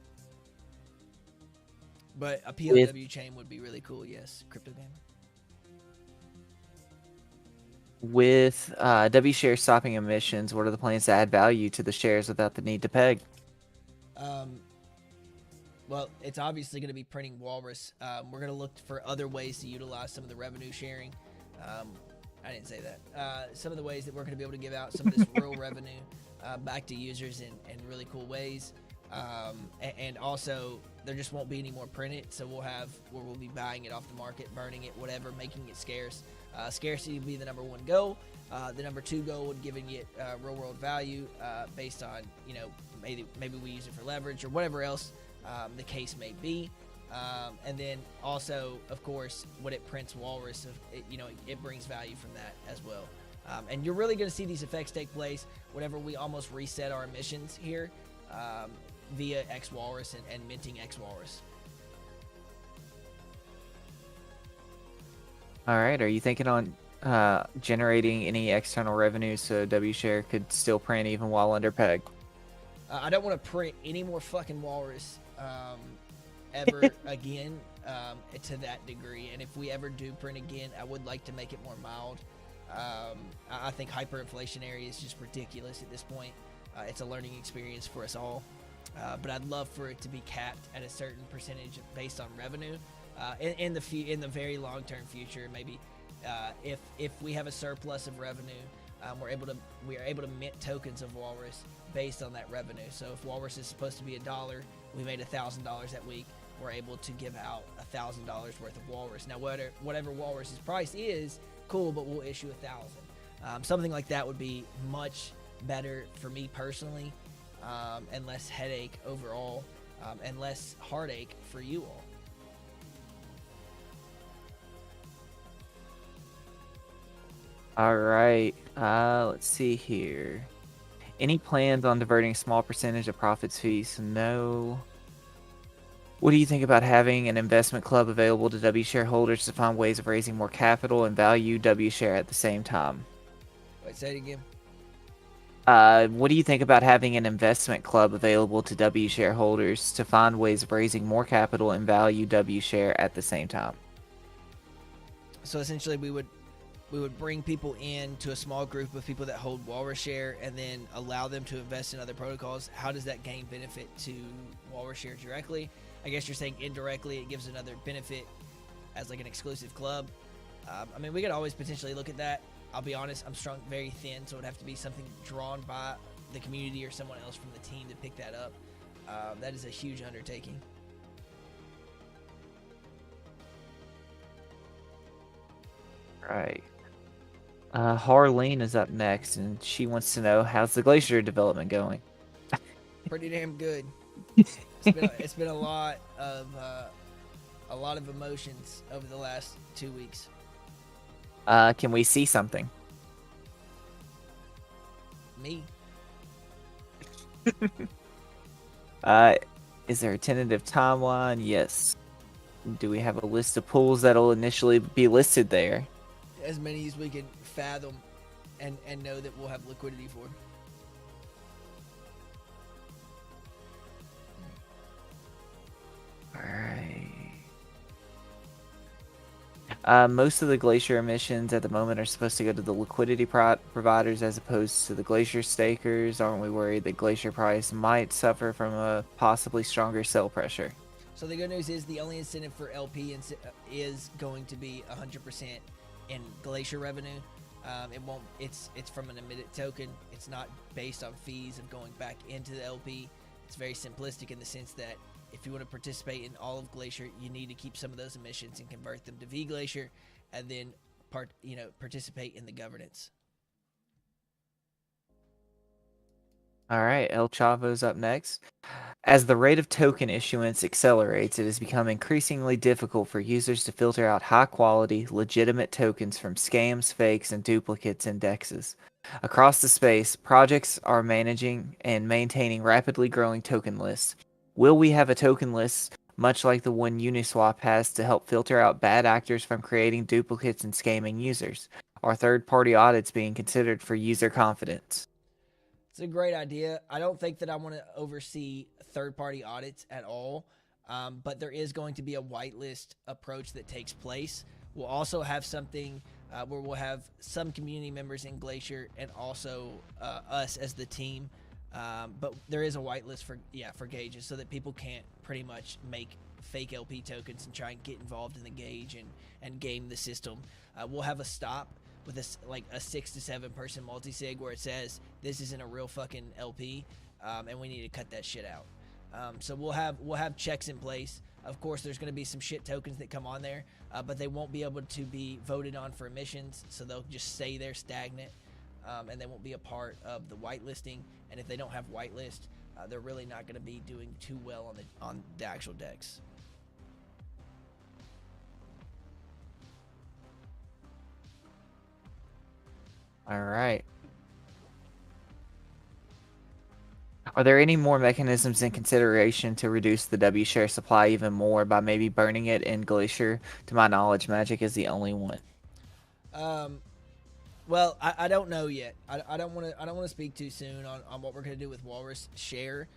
[SPEAKER 1] But a POW chain would be really cool, yes, Crypto Game.
[SPEAKER 2] With W shares stopping emissions, what are the plans to add value to the shares without the need to peg?
[SPEAKER 1] Well, it's obviously going to be printing Walrus. We're going to look for other ways to utilize some of the revenue sharing. I didn't say that. Some of the ways that we're going to be able to give out some of this rural revenue back to users in really cool ways. And also, there just won't be any more printed, so we'll be buying it off the market, burning it, whatever, making it scarce. Scarcity would be the number one goal. The number two goal would giving it real world value based on, maybe we use it for leverage or whatever else the case may be. And then also, of course, what it prints Walrus, it brings value from that as well. And you're really going to see these effects take place whenever we almost reset our emissions here via X Walrus and minting X Walrus.
[SPEAKER 2] All right. Are you thinking on generating any external revenue so W share could still print even while under peg?
[SPEAKER 1] I don't want to print any more fucking Walrus ever again. to that degree. And if we ever do print again, I would like to make it more mild. I think hyperinflationary is just ridiculous at this point. It's a learning experience for us all. But I'd love for it to be capped at a certain percentage based on revenue in the very long-term future. Maybe if we have a surplus of revenue, we are able to mint tokens of Walrus based on that revenue. So if Walrus is supposed to be $1, we made $1,000 that week. We're able to give out $1,000 worth of Walrus. Now, whatever Walrus's price is, cool, but we'll issue 1,000. Something like that would be much better for me personally, and less headache overall, and less heartache for you all.
[SPEAKER 2] All right. Let's see here. Any plans on diverting a small percentage of profits fees? No. What do you think about having an investment club available to W shareholders to find ways of raising more capital and value W share at the same time?
[SPEAKER 1] Wait, say it again.
[SPEAKER 2] What do you think about having an investment club available to W shareholders to find ways of raising more capital and value W share at the same time?
[SPEAKER 1] So essentially, we would bring people in to a small group of people that hold Walrus share and then allow them to invest in other protocols. How does that gain benefit to Walrus share directly? I guess you're saying indirectly it gives another benefit as like an exclusive club. I mean, we could always potentially look at that. I'll be honest, I'm strung very thin, so it would have to be something drawn by the community or someone else from the team to pick that up. That is a huge undertaking.
[SPEAKER 2] Right. Harleen is up next, and she wants to know, how's the Glacier development going?
[SPEAKER 1] Pretty damn good. It's been a lot of emotions over the last 2 weeks.
[SPEAKER 2] Can we see something?
[SPEAKER 1] Me.
[SPEAKER 2] Is there a tentative timeline? Yes. Do we have a list of pools that'll initially be listed there?
[SPEAKER 1] As many as we can fathom and know that we'll have liquidity for.
[SPEAKER 2] Alright. Most of the Glacier emissions at the moment are supposed to go to the liquidity providers as opposed to the Glacier stakers. Aren't we worried that Glacier price might suffer from a possibly stronger sell pressure?
[SPEAKER 1] So the good news is the only incentive for LP is going to be 100% in Glacier revenue. It won't. It's from an emitted token. It's not based on fees of going back into the LP. It's very simplistic in the sense that if you want to participate in all of Glacier, you need to keep some of those emissions and convert them to V Glacier, and then participate in the governance.
[SPEAKER 2] All right, El Chavo's up next. As the rate of token issuance accelerates, it has become increasingly difficult for users to filter out high-quality, legitimate tokens from scams, fakes, and duplicates indexes. Across the space, projects are managing and maintaining rapidly growing token lists. Will we have a token list, much like the one Uniswap has, to help filter out bad actors from creating duplicates and scamming users? Are third-party audits being considered for user confidence?
[SPEAKER 1] It's a great idea. I don't think that I want to oversee third-party audits at all, but there is going to be a whitelist approach that takes place. We'll also have something where we'll have some community members in Glacier and also us as the team. But there is a whitelist for gauges so that people can't pretty much make fake LP tokens and try and get involved in the gauge and game the system. We'll have a stop with a 6 to 7 person multi-sig where it says this isn't a real fucking LP, and we need to cut that shit out. So we'll have checks in place. Of course, there's going to be some shit tokens that come on there, but they won't be able to be voted on for emissions, so they'll just stay there stagnant, and they won't be a part of the whitelisting. And if they don't have whitelist, they're really not going to be doing too well on the actual decks.
[SPEAKER 2] All right. Are there any more mechanisms in consideration to reduce the W share supply even more by maybe burning it in Glacier? To my knowledge, Magic is the only one.
[SPEAKER 1] Well, I don't know yet. I don't want to speak too soon on what we're going to do with Walrus share.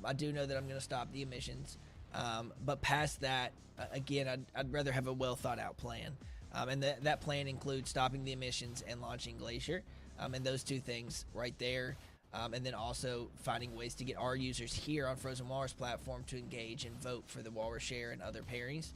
[SPEAKER 1] I do know that I'm going to stop the emissions. But past that, again, I'd rather have a well thought out plan. And that plan includes stopping the emissions and launching Glacier. And those two things right there. And then also finding ways to get our users here on Frozen Walrus platform to engage and vote for the Walrus share and other pairings.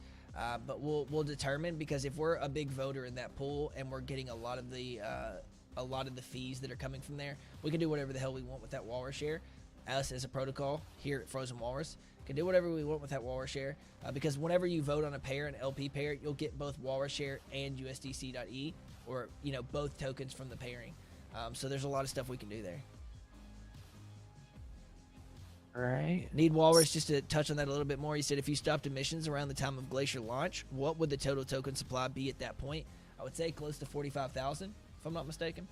[SPEAKER 1] But we'll determine, because if we're a big voter in that pool and we're getting a lot of the fees that are coming from there, we can do whatever the hell we want with that Walrus share. Us as a protocol here at Frozen Walrus can do whatever we want with that Walrus share, because whenever you vote on a pair, an LP pair, you'll get both Walrus share and USDC.E, or both tokens from the pairing. So there's a lot of stuff we can do there.
[SPEAKER 2] Right.
[SPEAKER 1] Need Walrus just to touch on that a little bit more. He said, if you stopped emissions around the time of Glacier launch, what would the total token supply be at that point? I would say close to 45,000, if I'm not mistaken.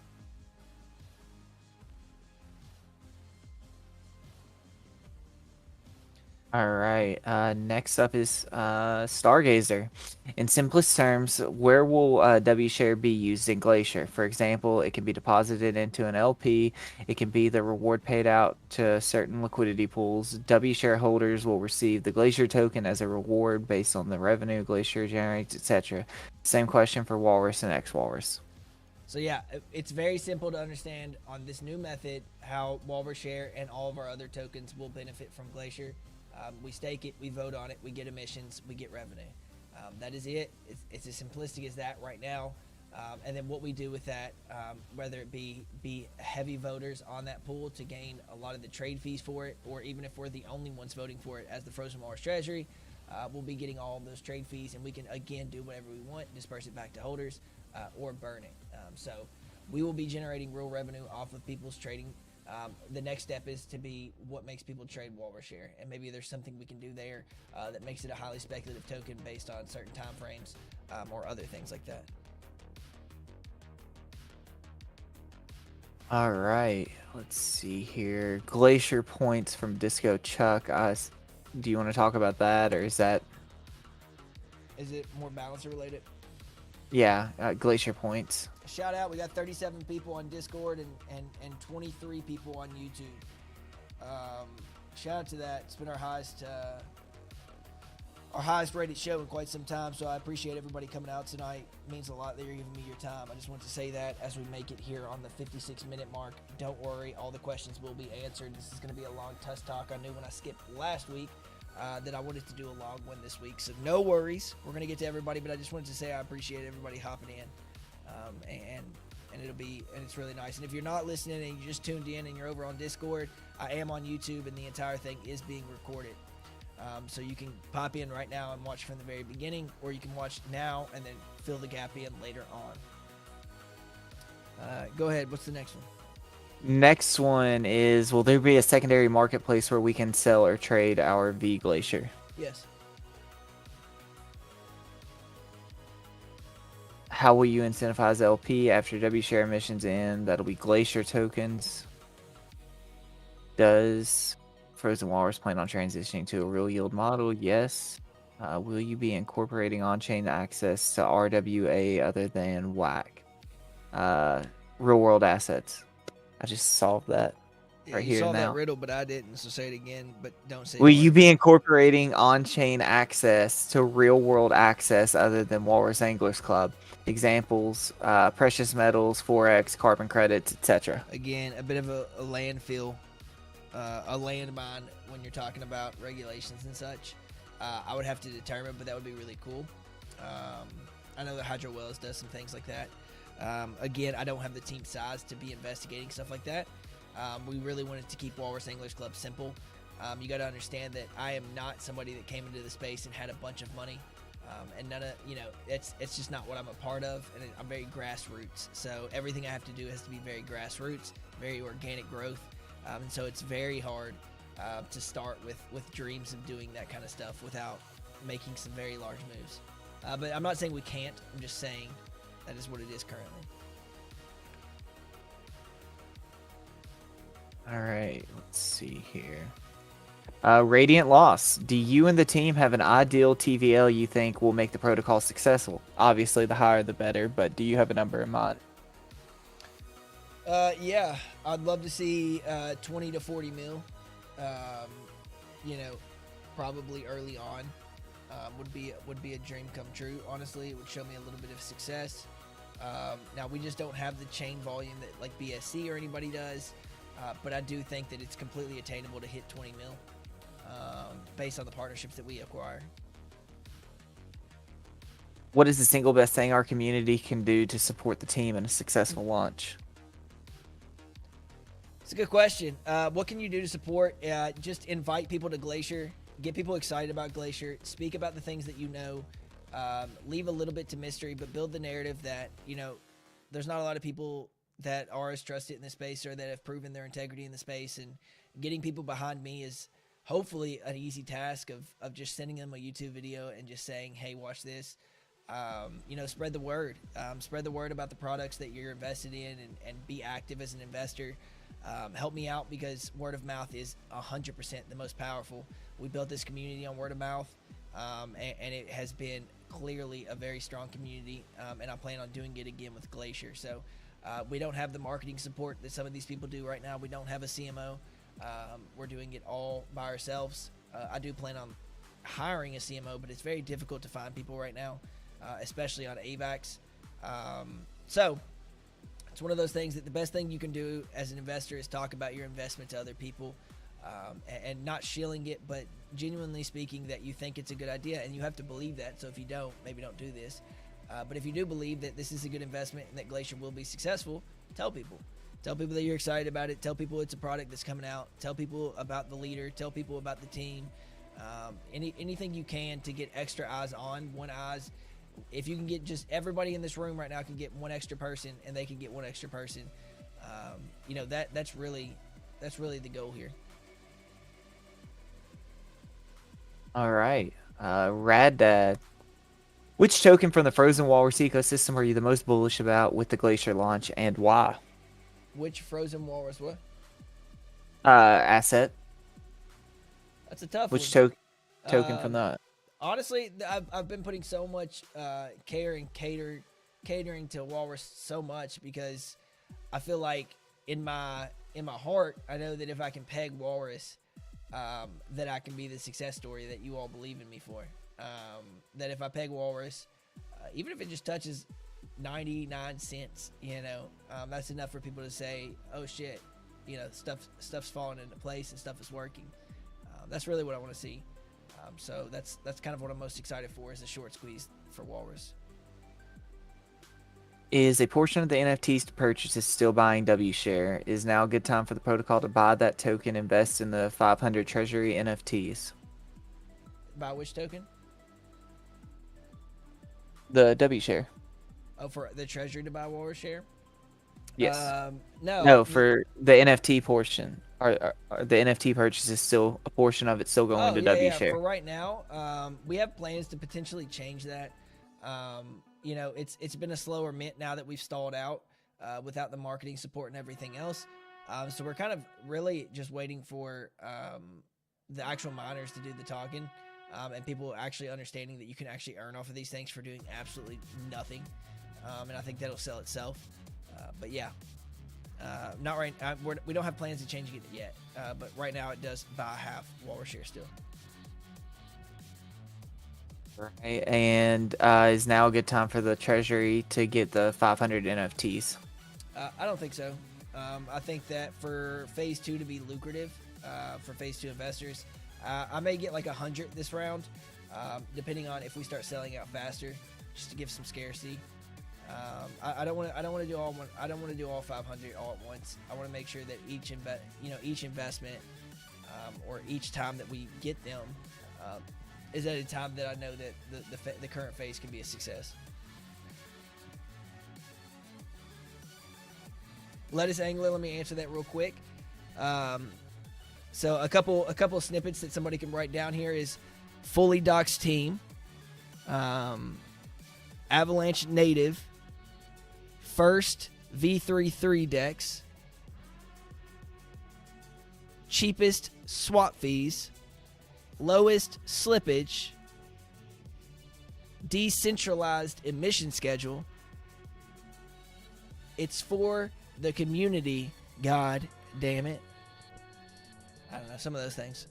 [SPEAKER 2] All right. Next up is Stargazer. In simplest terms, where will W share be used in Glacier? For example, it can be deposited into an LP. It can be the reward paid out to certain liquidity pools. W share holders will receive the Glacier token as a reward based on the revenue Glacier generates, etc. Same question for Walrus and X Walrus.
[SPEAKER 1] So yeah, it's very simple to understand on this new method how Walrus share and all of our other tokens will benefit from Glacier. We stake it, we vote on it, we get emissions, we get revenue. That is it. It's as simplistic as that right now. And then what we do with that, whether it be heavy voters on that pool to gain a lot of the trade fees for it, or even if we're the only ones voting for it as the Frozen Walrus Treasury, we'll be getting all of those trade fees, and we can again do whatever we want, disperse it back to holders, or burn it. So we will be generating real revenue off of people's trading. The next step is to be what makes people trade Walrus share, and maybe there's something we can do there that makes it a highly speculative token based on certain time frames, or other things like that.
[SPEAKER 2] All right, let's see here. Glacier points from Disco Chuck. Do you want to talk about that, or is it
[SPEAKER 1] more balancer related?
[SPEAKER 2] Yeah, Glacier points.
[SPEAKER 1] Shout out, we got 37 people on Discord and 23 people on YouTube. Shout out to that. It's been our highest rated show in quite some time, so I appreciate everybody coming out tonight. It means a lot that you're giving me your time. I just want to say that as we make it here on the 56-minute mark. Don't worry, all the questions will be answered. This is going to be a long Tusk talk. I knew when I skipped last week that I wanted to do a long one this week, so no worries. We're going to get to everybody, but I just wanted to say I appreciate everybody hopping in. And it's really nice. And if you're not listening and you just tuned in and you're over on Discord, I am on YouTube, and the entire thing is being recorded. So you can pop in right now and watch from the very beginning, or you can watch now and then fill the gap in later on. Go ahead. What's the next one?
[SPEAKER 2] Next one is, will there be a secondary marketplace where we can sell or trade our V Glacier?
[SPEAKER 1] Yes.
[SPEAKER 2] How will you incentivize LP after W share emissions end? That'll be Glacier tokens. Does Frozen Walrus plan on transitioning to a real yield model? Yes. Will you be incorporating on-chain access to RWA other than WAC? Real world assets. I just solved that right here
[SPEAKER 1] now. You solved that riddle, but I didn't, so say it again, but don't say it.
[SPEAKER 2] Will you be incorporating on-chain access to real world access other than Walrus Anglers Club? Examples, precious metals, Forex, carbon credits, etc.
[SPEAKER 1] Again, a bit of a landfill, a landmine when you're talking about regulations and such. I would have to determine, but that would be really cool. I know that Hydro Wells does some things like that. Again, I don't have the team size to be investigating stuff like that. We really wanted to keep Walrus Anglers Club simple. You got to understand that I am not somebody that came into the space and had a bunch of money. And none of, it's just not what I'm a part of, and I'm very grassroots. So everything I have to do has to be very grassroots, very organic growth. And so it's very hard to start with dreams of doing that kind of stuff without making some very large moves. But I'm not saying we can't. I'm just saying that is what it is currently.
[SPEAKER 2] All right, let's see here. Radiant Loss. Do you and the team have an ideal TVL you think will make the protocol successful? Obviously, the higher the better, but do you have a number in mind?
[SPEAKER 1] Yeah, I'd love to see 20 to 40 mil. probably early on would be a dream come true. Honestly, it would show me a little bit of success. Now we just don't have the chain volume that like BSC or anybody does, but I do think that it's completely attainable to hit 20 mil based on the partnerships that we acquire.
[SPEAKER 2] What is the single best thing our community can do to support the team in a successful launch?
[SPEAKER 1] It's a good question. What can you do to support? Just invite people to Glacier. Get people excited about Glacier. Speak about the things that you know. Leave a little bit to mystery, but build the narrative that, you know, there's not a lot of people that are as trusted in the space or that have proven their integrity in the space. And getting people behind me is hopefully an easy task of just sending them a YouTube video and just saying, hey, watch this. You know, spread the word. Spread the word about the products that you're invested in and be active as an investor. Help me out because word of mouth is 100% the most powerful. We built this community on word of mouth, and it has been clearly a very strong community, and I plan on doing it again with Glacier. So we don't have the marketing support that some of these people do right now. We don't have a CMO. We're doing it all by ourselves. I do plan on hiring a CMO, but it's very difficult to find people right now, especially on AVAX. So it's one of those things that the best thing you can do as an investor is talk about your investment to other people, and not shilling it, but genuinely speaking that you think it's a good idea, and you have to believe that. So if you don't, maybe don't do this. But if you do believe that this is a good investment and that Glacier will be successful, tell people. Tell people that you're excited about it. Tell people it's a product that's coming out. Tell people about the leader. Tell people about the team. Anything you can to get extra eyes on, one eyes. If you can get just everybody in this room right now can get one extra person, and they can get one extra person, you know, that's really the goal here.
[SPEAKER 2] All right, Rad Dad, which token from the Frozen Walrus ecosystem are you the most bullish about with the Glacier launch, and why?
[SPEAKER 1] Which Frozen Walrus? What?
[SPEAKER 2] Asset.
[SPEAKER 1] That's a tough
[SPEAKER 2] Which
[SPEAKER 1] one.
[SPEAKER 2] token from that?
[SPEAKER 1] Honestly, I've been putting so much care and catering to Walrus so much because I feel like in my heart, I know that if I can peg Walrus, that I can be the success story that you all believe in me for. That if I peg Walrus, even if it just touches 99 cents, you know, that's enough for people to say, oh shit, you know, stuff's falling into place and stuff is working. That's really what I want to see. So that's kind of what I'm most excited for, is a short squeeze for Walrus.
[SPEAKER 2] Is a portion of the NFTs to purchase is still buying W share? Is now a good time for the protocol to buy that token, invest in the 500 treasury NFTs?
[SPEAKER 1] Buy which token?
[SPEAKER 2] The W share.
[SPEAKER 1] Oh, for the treasury to buy Walrus share?
[SPEAKER 2] Yes.
[SPEAKER 1] No,
[SPEAKER 2] for the NFT portion. Are the NFT purchase is still a portion of it still going to W share?
[SPEAKER 1] For right now, we have plans to potentially change that. You know, it's been a slower mint now that we've stalled out without the marketing support and everything else. So we're kind of really just waiting for the actual miners to do the talking, and people actually understanding that you can actually earn off of these things for doing absolutely nothing. And I think that'll sell itself. But yeah, not right. We don't have plans to change it yet. But right now it does buy half Walrus share still.
[SPEAKER 2] Right, and is now a good time for the treasury to get the 500 NFTs?
[SPEAKER 1] I don't think so. I think that for phase 2 to be lucrative, for phase 2 investors, I may get like 100 this round, depending on if we start selling out faster, just to give some scarcity. I don't want to do all one. I don't want to do all 500 all at once. I want to make sure that each investment, or each time that we get them, is at a time that I know that the current phase can be a success. Lettuce Angler, let me answer that real quick. So a couple snippets that somebody can write down here is fully doxed team, Avalanche native, first V33 decks, cheapest swap fees, lowest slippage, decentralized emission schedule. It's for the community, god damn it. I don't know, some of those things.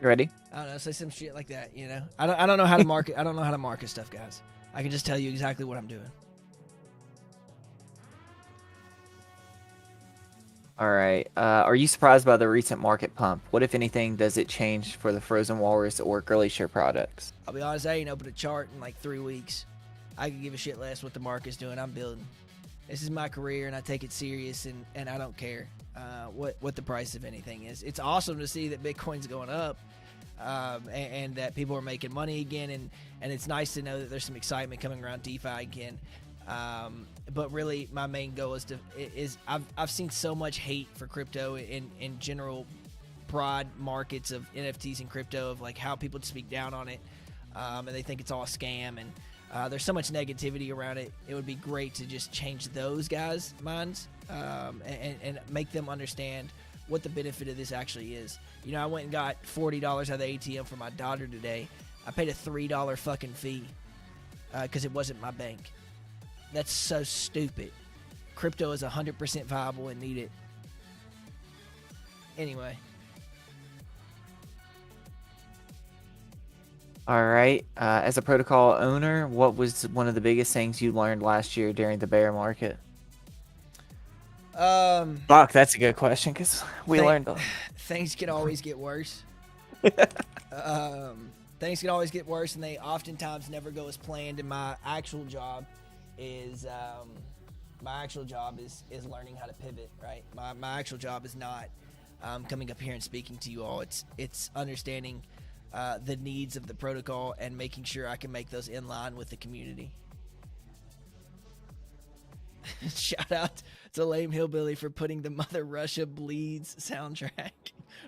[SPEAKER 2] Ready?
[SPEAKER 1] I don't know, say some shit like that. You know, I don't know how to market. I don't know how to market stuff, guys. I can just tell you exactly what I'm doing.
[SPEAKER 2] All right. Are you surprised by the recent market pump? What, if anything, does it change for the Frozen Walrus or Glacier products?
[SPEAKER 1] I'll be honest, I ain't opened a chart in like 3 weeks. I could give a shit less what the market's doing. I'm building. This is my career, and I take it serious, and I don't care what the price of anything is. It's awesome to see that Bitcoin's going up, and that people are making money again, and it's nice to know that there's some excitement coming around DeFi again. But really, my main goal is I've seen so much hate for crypto in general, broad markets of NFTs and crypto, of like how people speak down on it, and they think it's all a scam, and there's so much negativity around it. It would be great to just change those guys' minds, and make them understand what the benefit of this actually is. You know, I went and got $40 out of the ATM for my daughter today. I paid a $3 fucking fee because it wasn't my bank. That's so stupid. Crypto is 100% viable and need it. Anyway.
[SPEAKER 2] All right. As a protocol owner, what was one of the biggest things you learned last year during the bear market? Fuck, that's a good question because we learned
[SPEAKER 1] things can always get worse. Things can always get worse, and they oftentimes never go as planned. And my actual job is learning how to pivot. Right. My actual job is not coming up here and speaking to you all. It's understanding the needs of the protocol and making sure I can make those in line with the community. Shout out to Lame Hillbilly for putting the Mother Russia Bleeds soundtrack.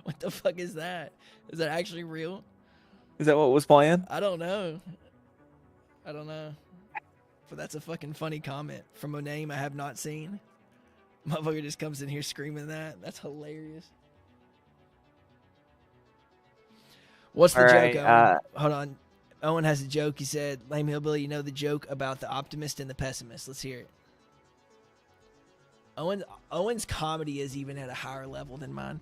[SPEAKER 1] What the fuck is that? Is that actually real?
[SPEAKER 2] Is that what was playing?
[SPEAKER 1] I don't know. But that's a fucking funny comment from a name I have not seen. Motherfucker just comes in here screaming that. That's hilarious. What's the joke, Owen? Hold on. Owen has a joke. He said, Lame Hillbilly, you know the joke about the optimist and the pessimist. Let's hear it. Owen's comedy is even at a higher level than mine.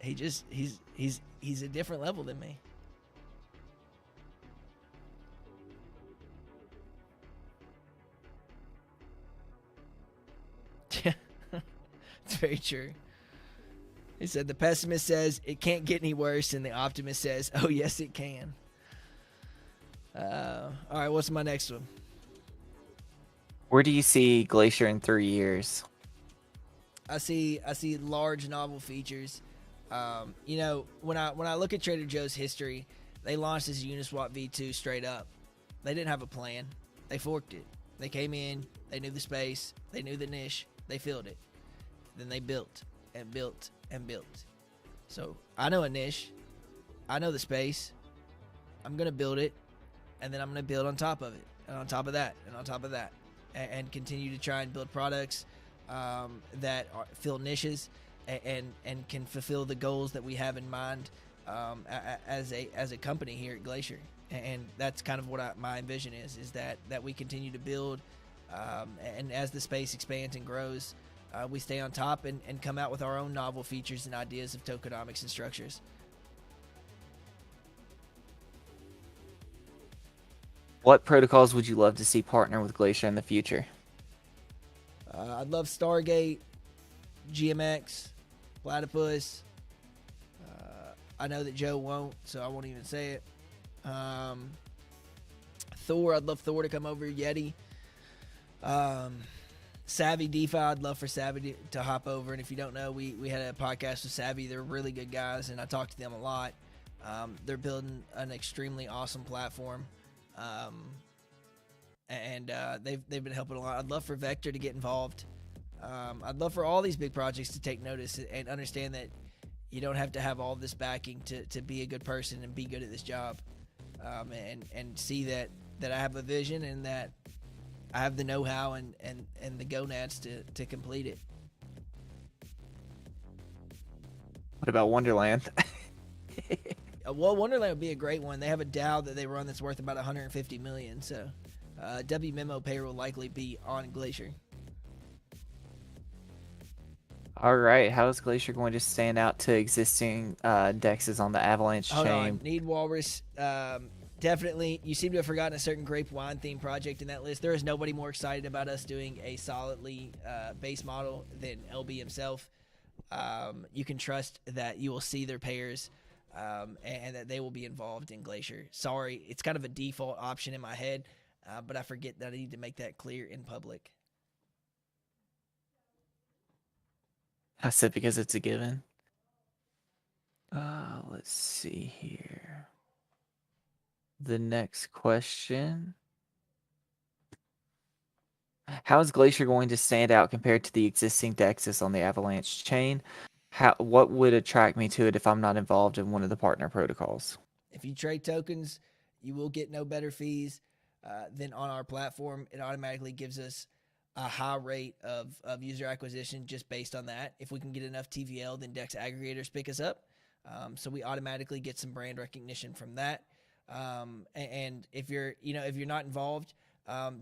[SPEAKER 1] He's a different level than me. It's very true. He said the pessimist says it can't get any worse, and the optimist says, oh yes it can. All right, what's my next one?
[SPEAKER 2] Where do you see Glacier in 3 years?
[SPEAKER 1] I see large novel features. You know, when I look at Trader Joe's history, they launched as Uniswap V2 straight up. They didn't have a plan. They forked it. They came in, they knew the space, they knew the niche, they filled it. Then they built and built and built. So I know a niche, I know the space, I'm gonna build it, and then I'm gonna build on top of it, and on top of that, and on top of that, and continue to try and build products that fill niches and can fulfill the goals that we have in mind as a company here at Glacier. And that's kind of what my vision is that we continue to build, and as the space expands and grows, we stay on top and come out with our own novel features and ideas of tokenomics and structures.
[SPEAKER 2] What protocols would you love to see partner with Glacier in the future?
[SPEAKER 1] I'd love Stargate, GMX, Platypus. I know that Joe won't, so I won't even say it. Thor, I'd love Thor to come over. Yeti. Savvy DeFi, I'd love for Savvy to hop over. And if you don't know, we had a podcast with Savvy. They're really good guys, and I talk to them a lot. They're building an extremely awesome platform. And they've been helping a lot. I'd love for Vector to get involved. I'd love for all these big projects to take notice and understand that you don't have to have all this backing to be a good person and be good at this job. And see that I have a vision and that I have the know-how and the gonads to complete it.
[SPEAKER 2] What about Wonderland?
[SPEAKER 1] Well, Wonderland would be a great one. They have a DAO that they run that's worth about $150 million. So W Memo Pay will likely be on Glacier.
[SPEAKER 2] All right. How is Glacier going to stand out to existing dexes on the Avalanche
[SPEAKER 1] Hold
[SPEAKER 2] chain?
[SPEAKER 1] on. Need Walrus. Definitely. You seem to have forgotten a certain grape wine themed project in that list. There is nobody more excited about us doing a solidly base model than LB himself. You can trust that you will see their pairs and that they will be involved in Glacier. Sorry, it's kind of a default option in my head, but I forget that I need to make that clear in public.
[SPEAKER 2] I said because it's a given. Let's see here. The next question. How is Glacier going to stand out compared to the existing dexes on the Avalanche chain? What would attract me to it if I'm not involved in one of the partner protocols?
[SPEAKER 1] If you trade tokens, you will get no better fees than on our platform. It automatically gives us a high rate of user acquisition just based on that. If we can get enough TVL, then Dex aggregators pick us up. So we automatically get some brand recognition from that. And if you're not involved,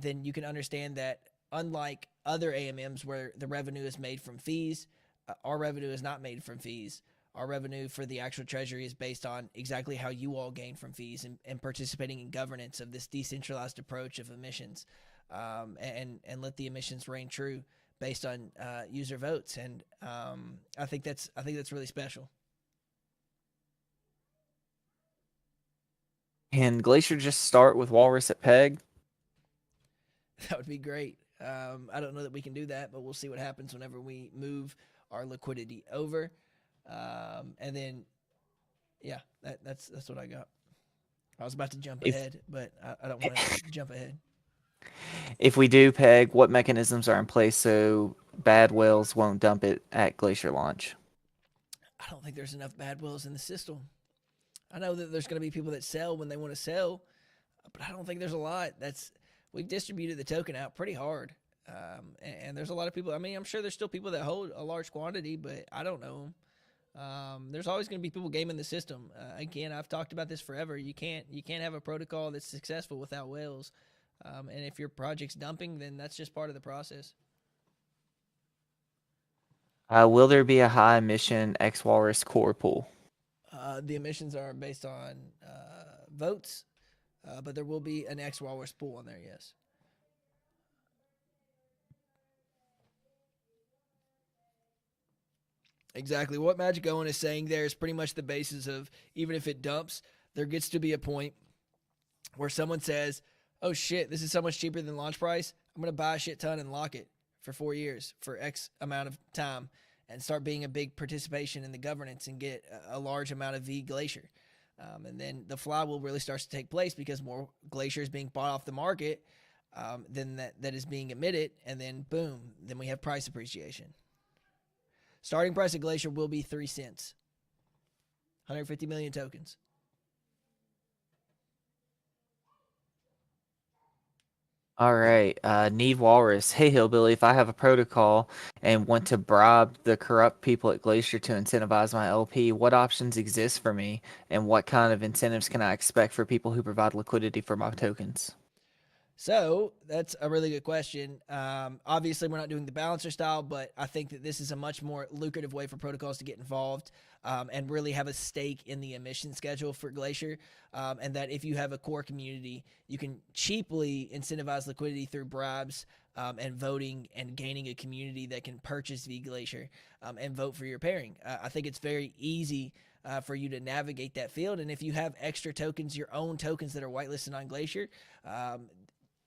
[SPEAKER 1] then you can understand that unlike other AMMs where the revenue is made from fees, our revenue is not made from fees. Our revenue for the actual treasury is based on exactly how you all gain from fees and participating in governance of this decentralized approach of emissions, and let the emissions reign true based on user votes. And I think that's really special.
[SPEAKER 2] Can Glacier just start with Walrus at Peg?
[SPEAKER 1] That would be great. I don't know that we can do that, but we'll see what happens whenever we move our liquidity over. And then, yeah, that's what I got. I was about to jump ahead, but I don't want to jump ahead.
[SPEAKER 2] If we do peg, what mechanisms are in place so bad whales won't dump it at Glacier launch?
[SPEAKER 1] I don't think there's enough bad whales in the system. I know that there's going to be people that sell when they want to sell, but I don't think there's a lot. We've distributed the token out pretty hard. And there's a lot of people. I mean, I'm sure there's still people that hold a large quantity, but I don't know them. There's always going to be people gaming the system. Again, I've talked about this forever. You can't have a protocol that's successful without whales. And if your project's dumping, then that's just part of the process.
[SPEAKER 2] Will there be a high emission X Walrus core pool?
[SPEAKER 1] The emissions are based on votes, but there will be an X Walrus pool on there, yes. Exactly. What Magic Owen is saying there is pretty much the basis of even if it dumps, there gets to be a point where someone says, oh shit, this is so much cheaper than launch price. I'm going to buy a shit ton and lock it for 4 years for X amount of time and start being a big participation in the governance and get a large amount of V Glacier. And then the flywheel really starts to take place because more Glacier is being bought off the market than that is being emitted. And then boom, then we have price appreciation. Starting price of Glacier will be 3 cents. 150 million tokens.
[SPEAKER 2] All right. Need Walrus. Hey, Hillbilly, if I have a protocol and want to bribe the corrupt people at Glacier to incentivize my LP, what options exist for me? And what kind of incentives can I expect for people who provide liquidity for my tokens?
[SPEAKER 1] So that's a really good question. Obviously, we're not doing the balancer style, but I think that this is a much more lucrative way for protocols to get involved and really have a stake in the emission schedule for Glacier. And that if you have a core community, you can cheaply incentivize liquidity through bribes and voting and gaining a community that can purchase V Glacier and vote for your pairing. I think it's very easy for you to navigate that field. And if you have extra tokens, your own tokens that are whitelisted on Glacier,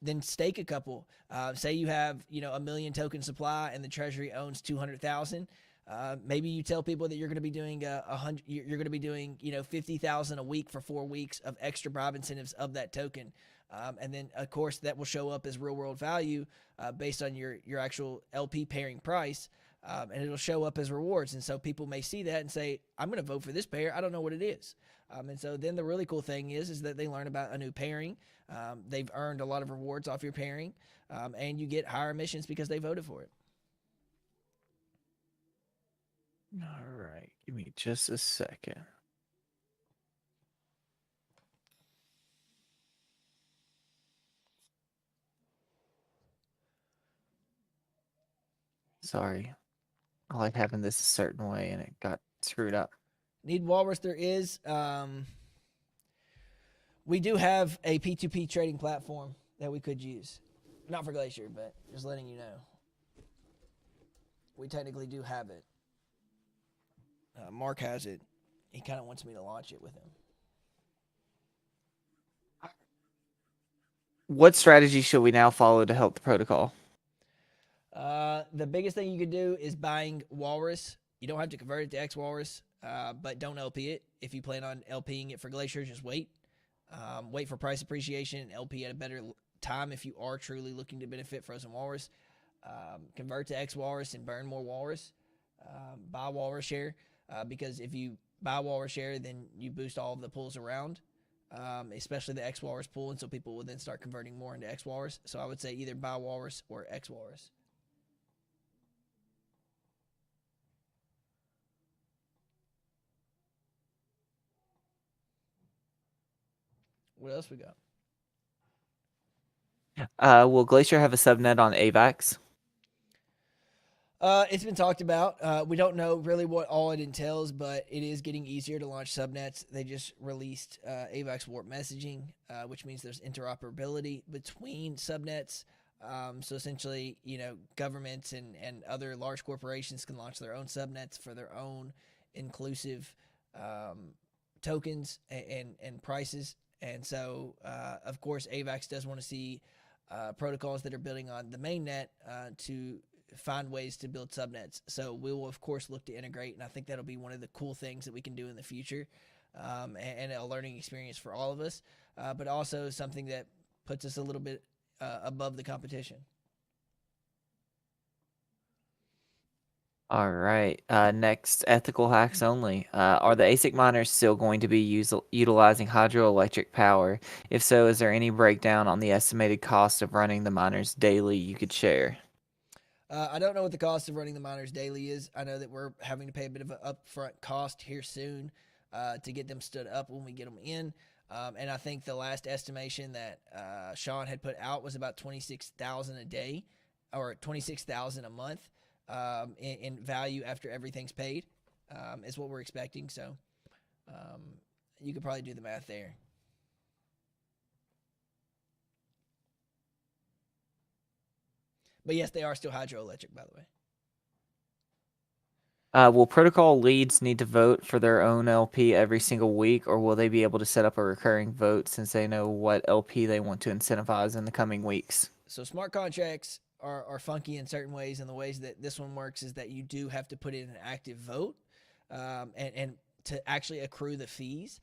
[SPEAKER 1] then stake a couple. Say you have, 1 million token supply and the treasury owns 200,000. Maybe you tell people that you're going to be doing you're going to be doing 50,000 a week for 4 weeks of extra bribe incentives of that token, and then of course that will show up as real world value based on your actual LP pairing price, and it'll show up as rewards. And so people may see that and say, I'm going to vote for this pair. I don't know what it is. And so then the really cool thing is that they learn about a new pairing. They've earned a lot of rewards off your pairing, and you get higher emissions because they voted for it.
[SPEAKER 2] All right. Give me just a second. Sorry. I like having this a certain way, and it got screwed up.
[SPEAKER 1] Need Walrus? There is. We do have a P2P trading platform that we could use. Not for Glacier, but just letting you know. We technically do have it. Mark has it. He kind of wants me to launch it with him.
[SPEAKER 2] What strategy should we now follow to help the protocol?
[SPEAKER 1] The biggest thing you could do is buying Walrus. You don't have to convert it to X Walrus, but don't LP it. If you plan on LPing it for Glacier, just wait. Wait for price appreciation and LP at a better time if you are truly looking to benefit Frozen Walrus. Convert to X Walrus and burn more Walrus. Buy Walrus share because if you buy Walrus share, then you boost all of the pools around, especially the X Walrus pool, and so people will then start converting more into X Walrus. So I would say either buy Walrus or X Walrus. What else we got?
[SPEAKER 2] Will Glacier have a subnet on AVAX?
[SPEAKER 1] It's been talked about. We don't know really what all it entails, but it is getting easier to launch subnets. They just released AVAX Warp messaging, which means there's interoperability between subnets. So essentially, governments and other large corporations can launch their own subnets for their own inclusive tokens and prices. And so, of course, AVAX does want to see protocols that are building on the main net to find ways to build subnets. So we will, of course, look to integrate, and I think that'll be one of the cool things that we can do in the future, and a learning experience for all of us, but also something that puts us a little bit above the competition.
[SPEAKER 2] All right. Next, ethical hacks only. Are the ASIC miners still going to be utilizing hydroelectric power? If so, is there any breakdown on the estimated cost of running the miners daily you could share?
[SPEAKER 1] I don't know what the cost of running the miners daily is. I know that we're having to pay a bit of an upfront cost here soon to get them stood up when we get them in. And I think the last estimation that Sean had put out was about $26,000 a day, or $26,000 a month. In value after everything's paid, is what we're expecting. So you could probably do the math there. But yes, they are still hydroelectric, by the way.
[SPEAKER 2] Will protocol leads need to vote for their own LP every single week, or will they be able to set up a recurring vote since they know what LP they want to incentivize in the coming weeks?
[SPEAKER 1] So smart contracts are funky in certain ways, and the ways that this one works is that you do have to put in an active vote and to actually accrue the fees.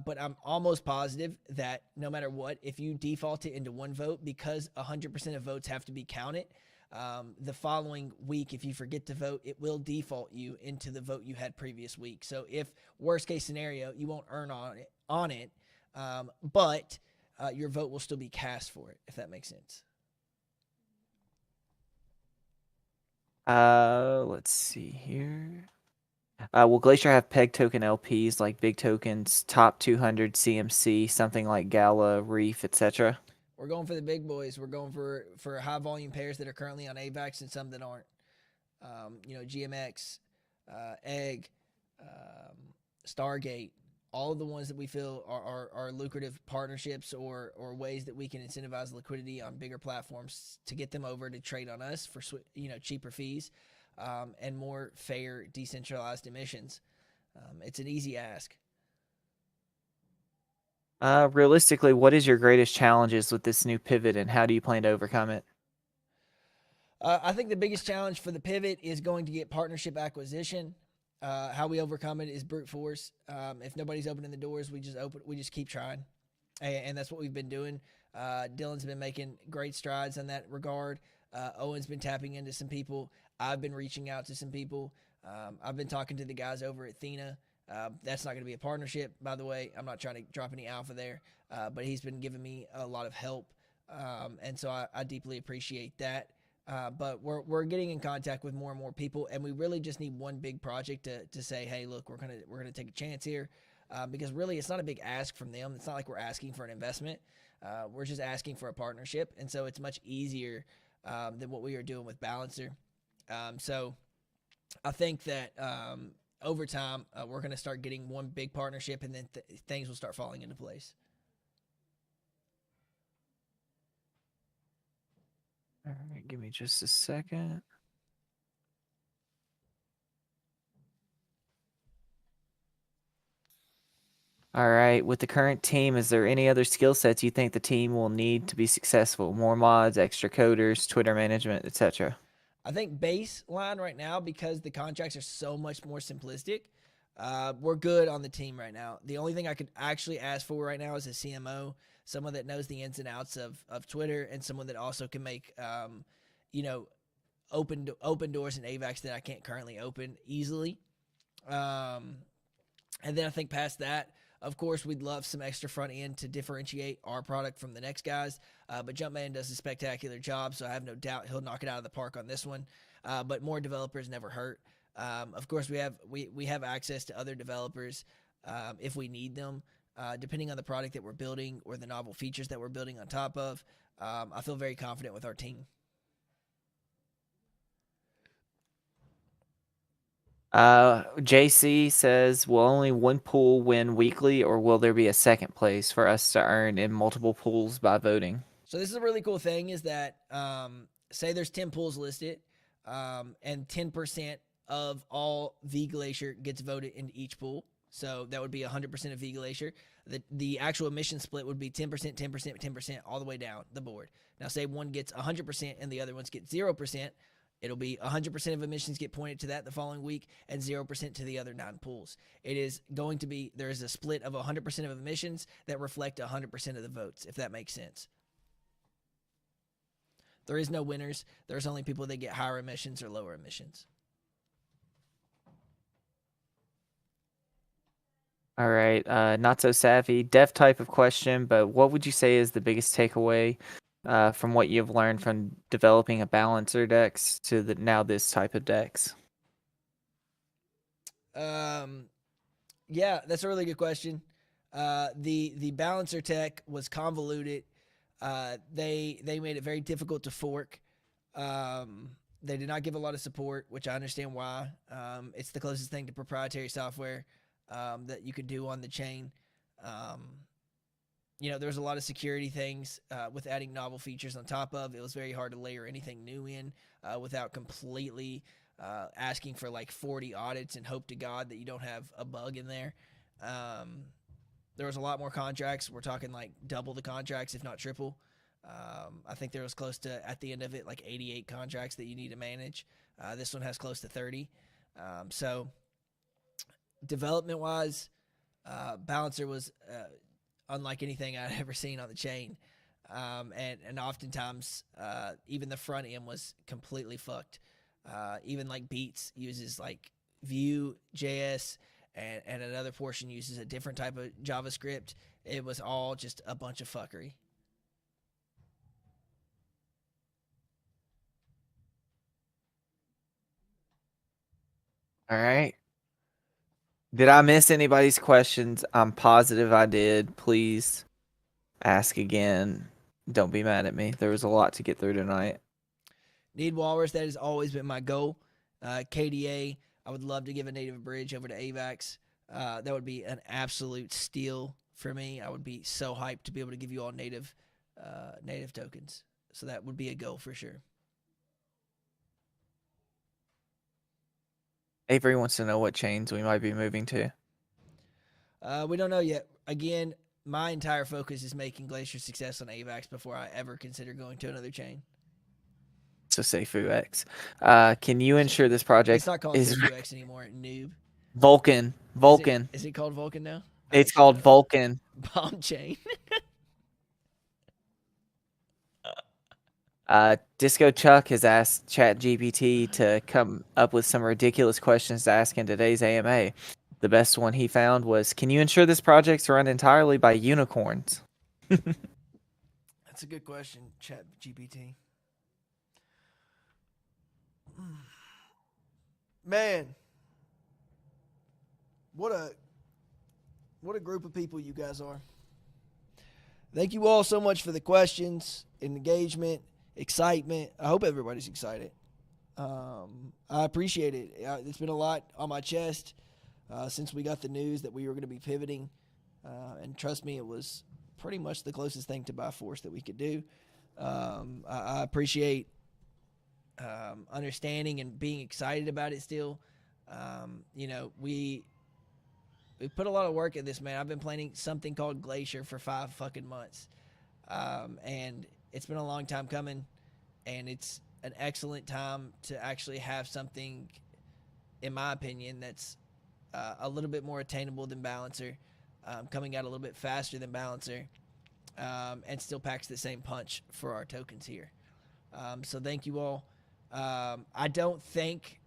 [SPEAKER 1] But I'm almost positive that no matter what, if you default it into one vote, because 100% of votes have to be counted, the following week, if you forget to vote, it will default you into the vote you had previous week. So if worst case scenario, you won't earn on it, but your vote will still be cast for it, if that makes sense.
[SPEAKER 2] Let's see here. Will Glacier have peg token LPs like big tokens, top 200 CMC, something like Gala, Reef, etc.?
[SPEAKER 1] We're going for the big boys. We're going for high volume pairs that are currently on AVAX and some that aren't. GMX, Egg, Stargate, all of the ones that we feel are lucrative partnerships or ways that we can incentivize liquidity on bigger platforms to get them over to trade on us for cheaper fees and more fair decentralized emissions. It's an easy ask.
[SPEAKER 2] Realistically, what is your greatest challenges with this new pivot, and how do you plan to overcome it?
[SPEAKER 1] I think the biggest challenge for the pivot is going to get partnership acquisition. How we overcome it is brute force. If nobody's opening the doors, we just keep trying, and that's what we've been doing. Dylan's been making great strides in that regard. Owen's been tapping into some people. I've been reaching out to some people. I've been talking to the guys over at Thena. That's not going to be a partnership, by the way. I'm not trying to drop any alpha there, but he's been giving me a lot of help, and so I deeply appreciate that. But we're getting in contact with more and more people, and we really just need one big project to say, hey, look, we're gonna take a chance here, because really it's not a big ask from them. It's not like we're asking for an investment. We're just asking for a partnership, and so it's much easier than what we are doing with Balancer. So I think that over time, we're going to start getting one big partnership, and then things will start falling into place.
[SPEAKER 2] All right, give me just a second. All right, with the current team, is there any other skill sets you think the team will need to be successful? More mods, extra coders, Twitter management, etc.
[SPEAKER 1] I think baseline right now, because the contracts are so much more simplistic, we're good on the team right now. The only thing I could actually ask for right now is a CMO, someone that knows the ins and outs of Twitter, and someone that also can make, open doors in AVAX that I can't currently open easily. And then I think past that, of course, we'd love some extra front end to differentiate our product from the next guys. But Jumpman does a spectacular job, so I have no doubt he'll knock it out of the park on this one. But more developers never hurt. Of course, we have access to other developers if we need them, depending on the product that we're building or the novel features that we're building on top of. I feel very confident with our team.
[SPEAKER 2] JC says, will only one pool win weekly, or will there be a second place for us to earn in multiple pools by voting?
[SPEAKER 1] So this is a really cool thing is that say there's 10 pools listed, and 10% of all V Glacier gets voted into each pool. So that would be 100% of V Glacier. The actual emission split would be 10%, 10%, 10% all the way down the board. Now say one gets 100% and the other ones get 0%. It'll be 100% of emissions get pointed to that the following week and 0% to the other 9 pools. It is going to be, there is a split of 100% of emissions that reflect 100% of the votes, if that makes sense. There is no winners. There's only people that get higher emissions or lower emissions.
[SPEAKER 2] All right. Not so savvy. Dev type of question, but what would you say is the biggest takeaway from what you've learned from developing a balancer decks to now this type of decks?
[SPEAKER 1] Yeah, that's a really good question. The balancer tech was convoluted. They made it very difficult to fork. They did not give a lot of support, which I understand why. It's the closest thing to proprietary software that you could do on the chain. There's a lot of security things with adding novel features on top of. It was very hard to layer anything new in without completely asking for like 40 audits and hope to God that you don't have a bug in there. There was a lot more contracts. We're talking like double the contracts, if not triple. I think there was close to, at the end of it, like 88 contracts that you need to manage. This one has close to 30. So development-wise, Balancer was unlike anything I'd ever seen on the chain. And oftentimes, even the front end was completely fucked. Even like Beats uses like Vue.js, and another portion uses a different type of JavaScript. It was all just a bunch of fuckery.
[SPEAKER 2] All right. Did I miss anybody's questions? I'm positive I did. Please ask again. Don't be mad at me. There was a lot to get through tonight.
[SPEAKER 1] Need Walrus. That has always been my goal. KDA, I would love to give a native bridge over to AVAX. That would be an absolute steal for me. I would be so hyped to be able to give you all native tokens. So that would be a goal for sure.
[SPEAKER 2] Avery wants to know what chains we might be moving to.
[SPEAKER 1] We don't know yet. Again, my entire focus is making Glacier success on AVAX before I ever consider going to another chain.
[SPEAKER 2] So say FuX. Can you ensure this project
[SPEAKER 1] It's not called FuX anymore, noob.
[SPEAKER 2] Vulcan.
[SPEAKER 1] Is it called Vulcan now?
[SPEAKER 2] It's called Vulcan.
[SPEAKER 1] Bomb chain.
[SPEAKER 2] Disco Chuck has asked ChatGPT to come up with some ridiculous questions to ask in today's AMA. The best one he found was, can you ensure this project's run entirely by unicorns?
[SPEAKER 1] That's a good question, ChatGPT. Man, what a group of people you guys are. Thank you all so much for the questions, engagement, excitement. I hope everybody's excited. I appreciate it. It's been a lot on my chest since we got the news that we were going to be pivoting. And trust me, it was pretty much the closest thing to by force that we could do. I appreciate understanding and being excited about it still. We put a lot of work in this, man. I've been planning something called Glacier for 5 fucking months. And it's been a long time coming, and it's an excellent time to actually have something, in my opinion, that's a little bit more attainable than Balancer, coming out a little bit faster than Balancer, and still packs the same punch for our tokens here. So thank you all. I don't think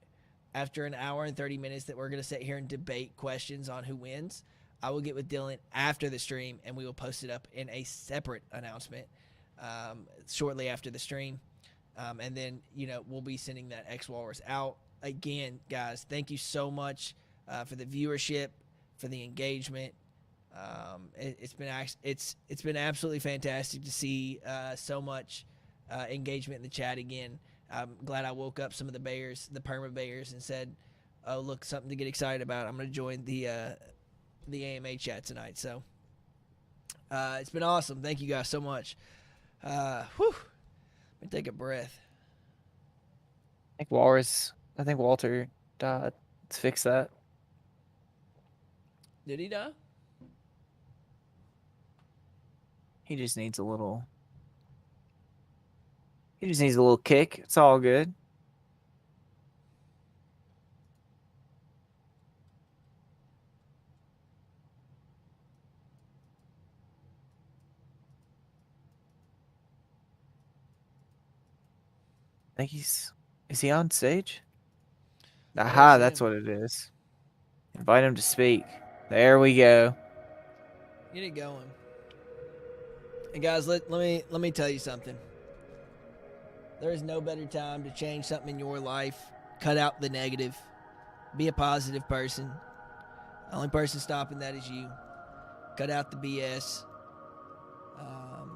[SPEAKER 1] after an hour and 30 minutes that we're going to sit here and debate questions on who wins. I will get with Dylan after the stream, and we will post it up in a separate announcement shortly after the stream. And then, we'll be sending that Walrus out. Again, guys, thank you so much for the viewership, for the engagement. It's been absolutely fantastic to see so much engagement in the chat again. I'm glad I woke up some of the Bears, the Perma Bears, and said, "Oh, look, something to get excited about. I'm going to join the AMA chat tonight." So it's been awesome. Thank you guys so much. Let me take a breath.
[SPEAKER 2] I think Walter died. Let's fix that.
[SPEAKER 1] Did he die?
[SPEAKER 2] He just needs a little kick. It's all good. I think is he on stage? Aha, that's what it is. Invite him to speak. There we go.
[SPEAKER 1] Get it going. And guys, let me tell you something. There is no better time to change something in your life. Cut out the negative. Be a positive person. The only person stopping that is you. Cut out the BS.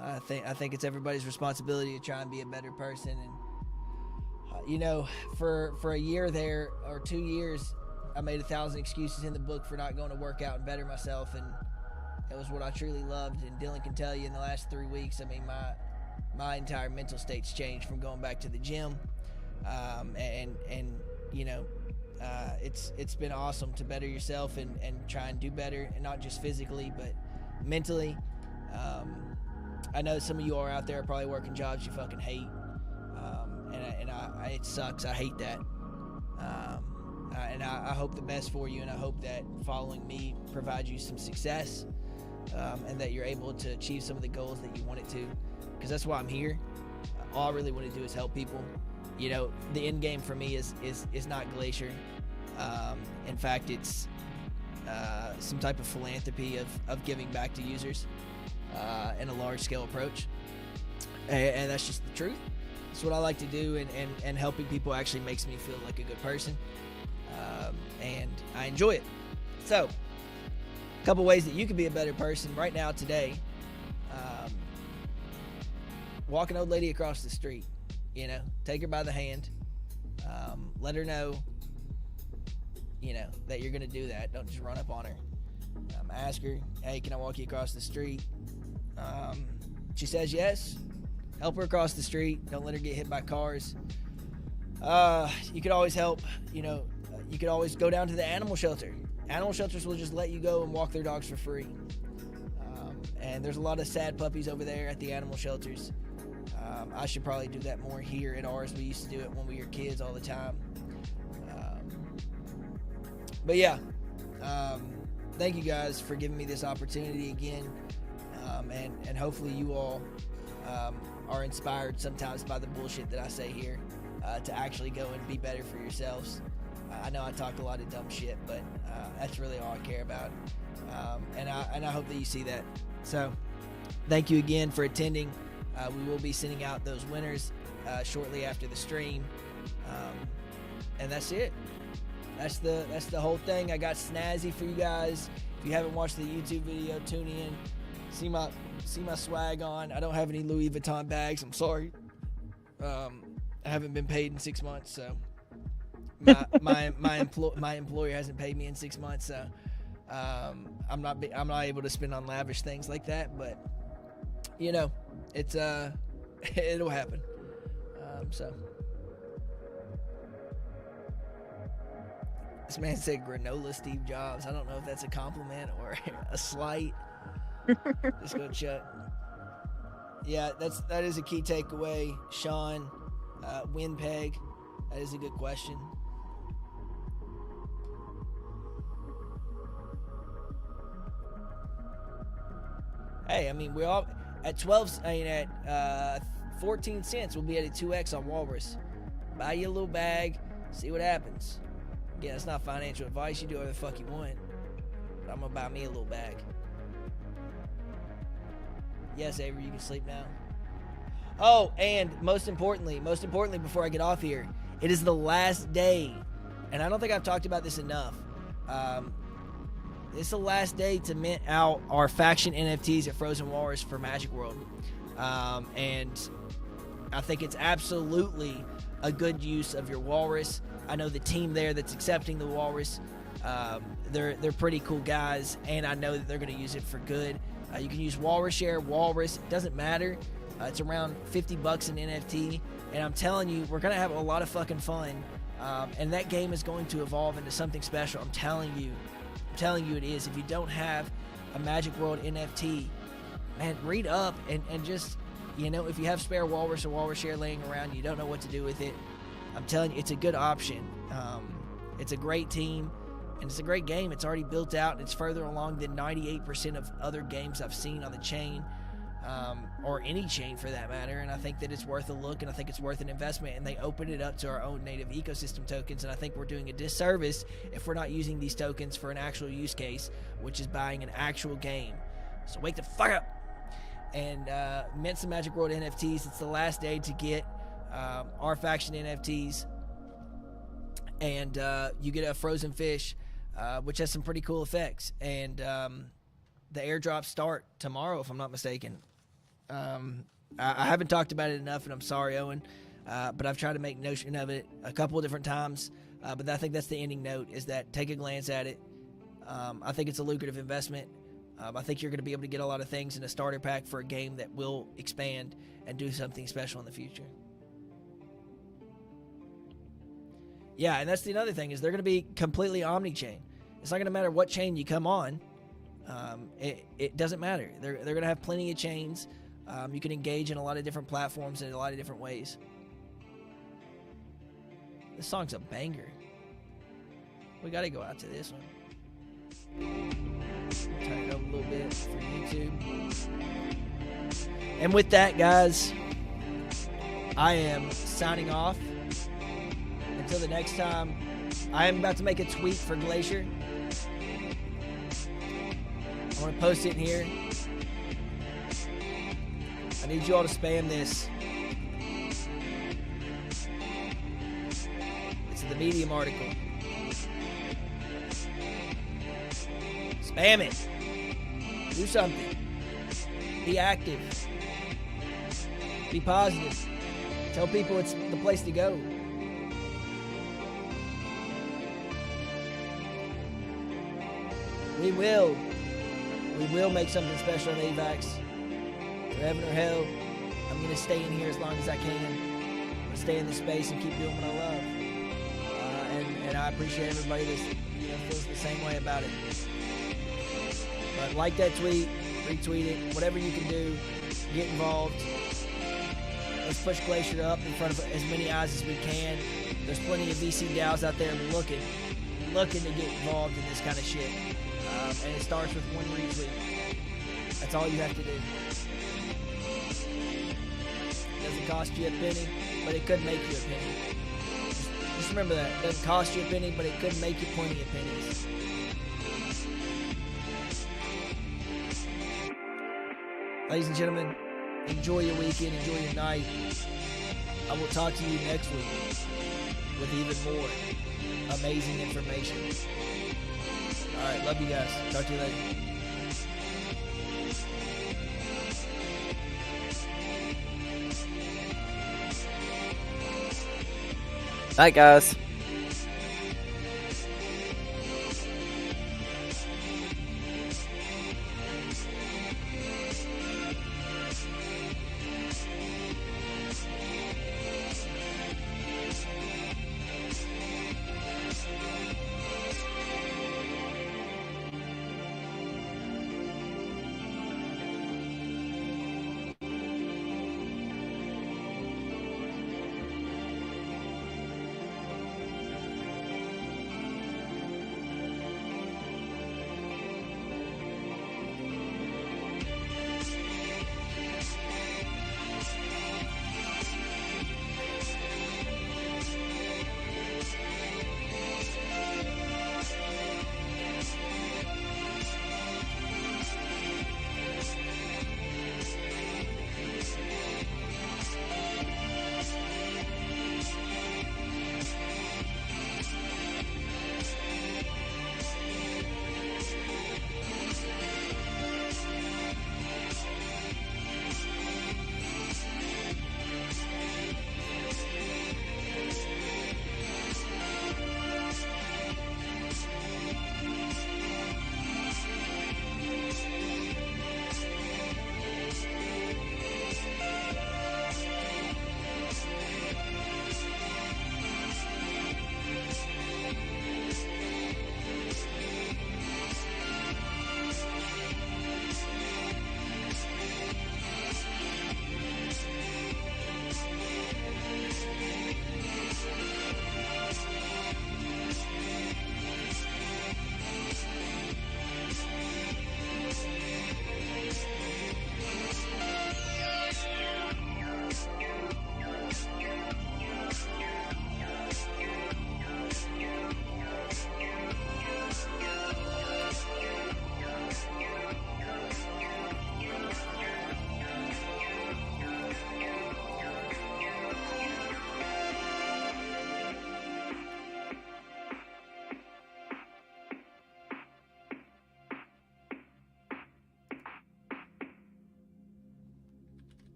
[SPEAKER 1] I think it's everybody's responsibility to try and be a better person. And for a year there, or 2 years, I made 1,000 excuses in the book for not going to work out and better myself, and it was what I truly loved. And Dylan can tell you, in the last 3 weeks, I mean, my entire mental state's changed from going back to the gym, it's been awesome to better yourself and try and do better, and not just physically but mentally. I know some of you are out there probably working jobs you fucking hate, and it sucks. I hate that, and I hope the best for you, and I hope that following me provides you some success, and that you're able to achieve some of the goals that you wanted to. Because that's why I'm here. All I really want to do is help people. The end game for me is not Glacier. In fact, it's some type of philanthropy of giving back to users in a large scale approach. And that's just the truth. It's what I like to do, and helping people actually makes me feel like a good person. And I enjoy it. So, a couple ways that you can be a better person right now today. Walk an old lady across the street, take her by the hand, let her know, that you're going to do that. Don't just run up on her. Ask her, "Hey, can I walk you across the street?" She says yes. Help her across the street. Don't let her get hit by cars. You could always help, you could always go down to the animal shelter. Animal shelters will just let you go and walk their dogs for free. And there's a lot of sad puppies over there at the animal shelters. I should probably do that more here at ours. We used to do it when we were kids all the time. But yeah, thank you guys for giving me this opportunity again. And hopefully you all are inspired sometimes by the bullshit that I say here, to actually go and be better for yourselves. I know I talk a lot of dumb shit, but that's really all I care about. And I hope that you see that. So thank you again for attending. We will be sending out those winners shortly after the stream, and that's it. That's the whole thing. I got snazzy for you guys. If you haven't watched the YouTube video, tune in. See my swag on. I don't have any Louis Vuitton bags. I'm sorry. I haven't been paid in 6 months, so my employer hasn't paid me in 6 months, so I'm not able to spend on lavish things like that. But you know, it's it'll happen. So this man said granola Steve Jobs. I don't know if that's a compliment or a slight. Just go check. Yeah, that is a key takeaway, Sean. Winpeg, that is a good question. Hey, I mean, we all at 12. I mean, at 14 cents, we'll be at a 2x on Walrus. Buy you a little bag, see what happens. Again, it's not financial advice. You do whatever the fuck you want. But I'm gonna buy me a little bag. Yes, Avery, you can sleep now. Oh, and most importantly, before I get off here, it is the last day, and I don't think I've talked about this enough. It's the last day to mint out our faction NFTs at Frozen Walrus for Magic World, and I think it's absolutely a good use of your Walrus. I know the team there that's accepting the Walrus. They're pretty cool guys, and I know that they're going to use it for good. You can use Walrus Share, Walrus. It doesn't matter. It's around $50 in NFT, and I'm telling you, we're gonna have a lot of fucking fun. And that game is going to evolve into something special. I'm telling you it is. If you don't have a Magic World NFT, man, read up and just, you know, if you have spare Walrus or Walrus Share laying around, you don't know what to do with it, I'm telling you, it's a good option. It's a great team, and it's a great game. It's already built out, and it's further along than 98% of other games I've seen on the chain. Or any chain for that matter, and I think that it's worth a look, and I think it's worth an investment, and they open it up to our own native ecosystem tokens, and I think we're doing a disservice if we're not using these tokens for an actual use case, which is buying an actual game. So wake the fuck up and mint some Magic World NFTs. It's the last day to get our faction NFTs, and you get a frozen fish, which has some pretty cool effects, and the airdrops start tomorrow, if I'm not mistaken. I haven't talked about it enough, and I'm sorry, Owen, but I've tried to make notion of it a couple of different times, but I think that's the ending note, is that take a glance at it. I think it's a lucrative investment. I think you're going to be able to get a lot of things in a starter pack for a game that will expand and do something special in the future. Yeah, and that's the other thing, is they're going to be completely omni-chain. It's not going to matter what chain you come on. It doesn't matter. They're going to have plenty of chains. You can engage in a lot of different platforms in a lot of different ways. This song's a banger. We got to go out to this one. Turn it up a little bit for YouTube. And with that, guys, I am signing off. Until the next time, I am about to make a tweet for Glacier. I want to post it in here. I need you all to spam this. It's the Medium article. Spam it. Do something. Be active. Be positive. Tell people it's the place to go. We will make something special on AVAX. For heaven or hell, I'm going to stay in here as long as I can. I'm going to stay in this space and keep doing what I love. And I appreciate everybody that feels the same way about it. But like that tweet, retweet it, whatever you can do, get involved. Let's push Glacier up in front of as many eyes as we can. There's plenty of VC DAOs out there looking to get involved in this kind of shit. And it starts with one retweet. That's all you have to do. It doesn't cost you a penny, but it could make you a penny. Just remember that. It doesn't cost you a penny, but it could make you plenty of pennies. Ladies and gentlemen, enjoy your weekend, enjoy your night. I will talk to you next week with even more amazing information. All right, love you guys. Talk to you later.
[SPEAKER 2] Night, guys.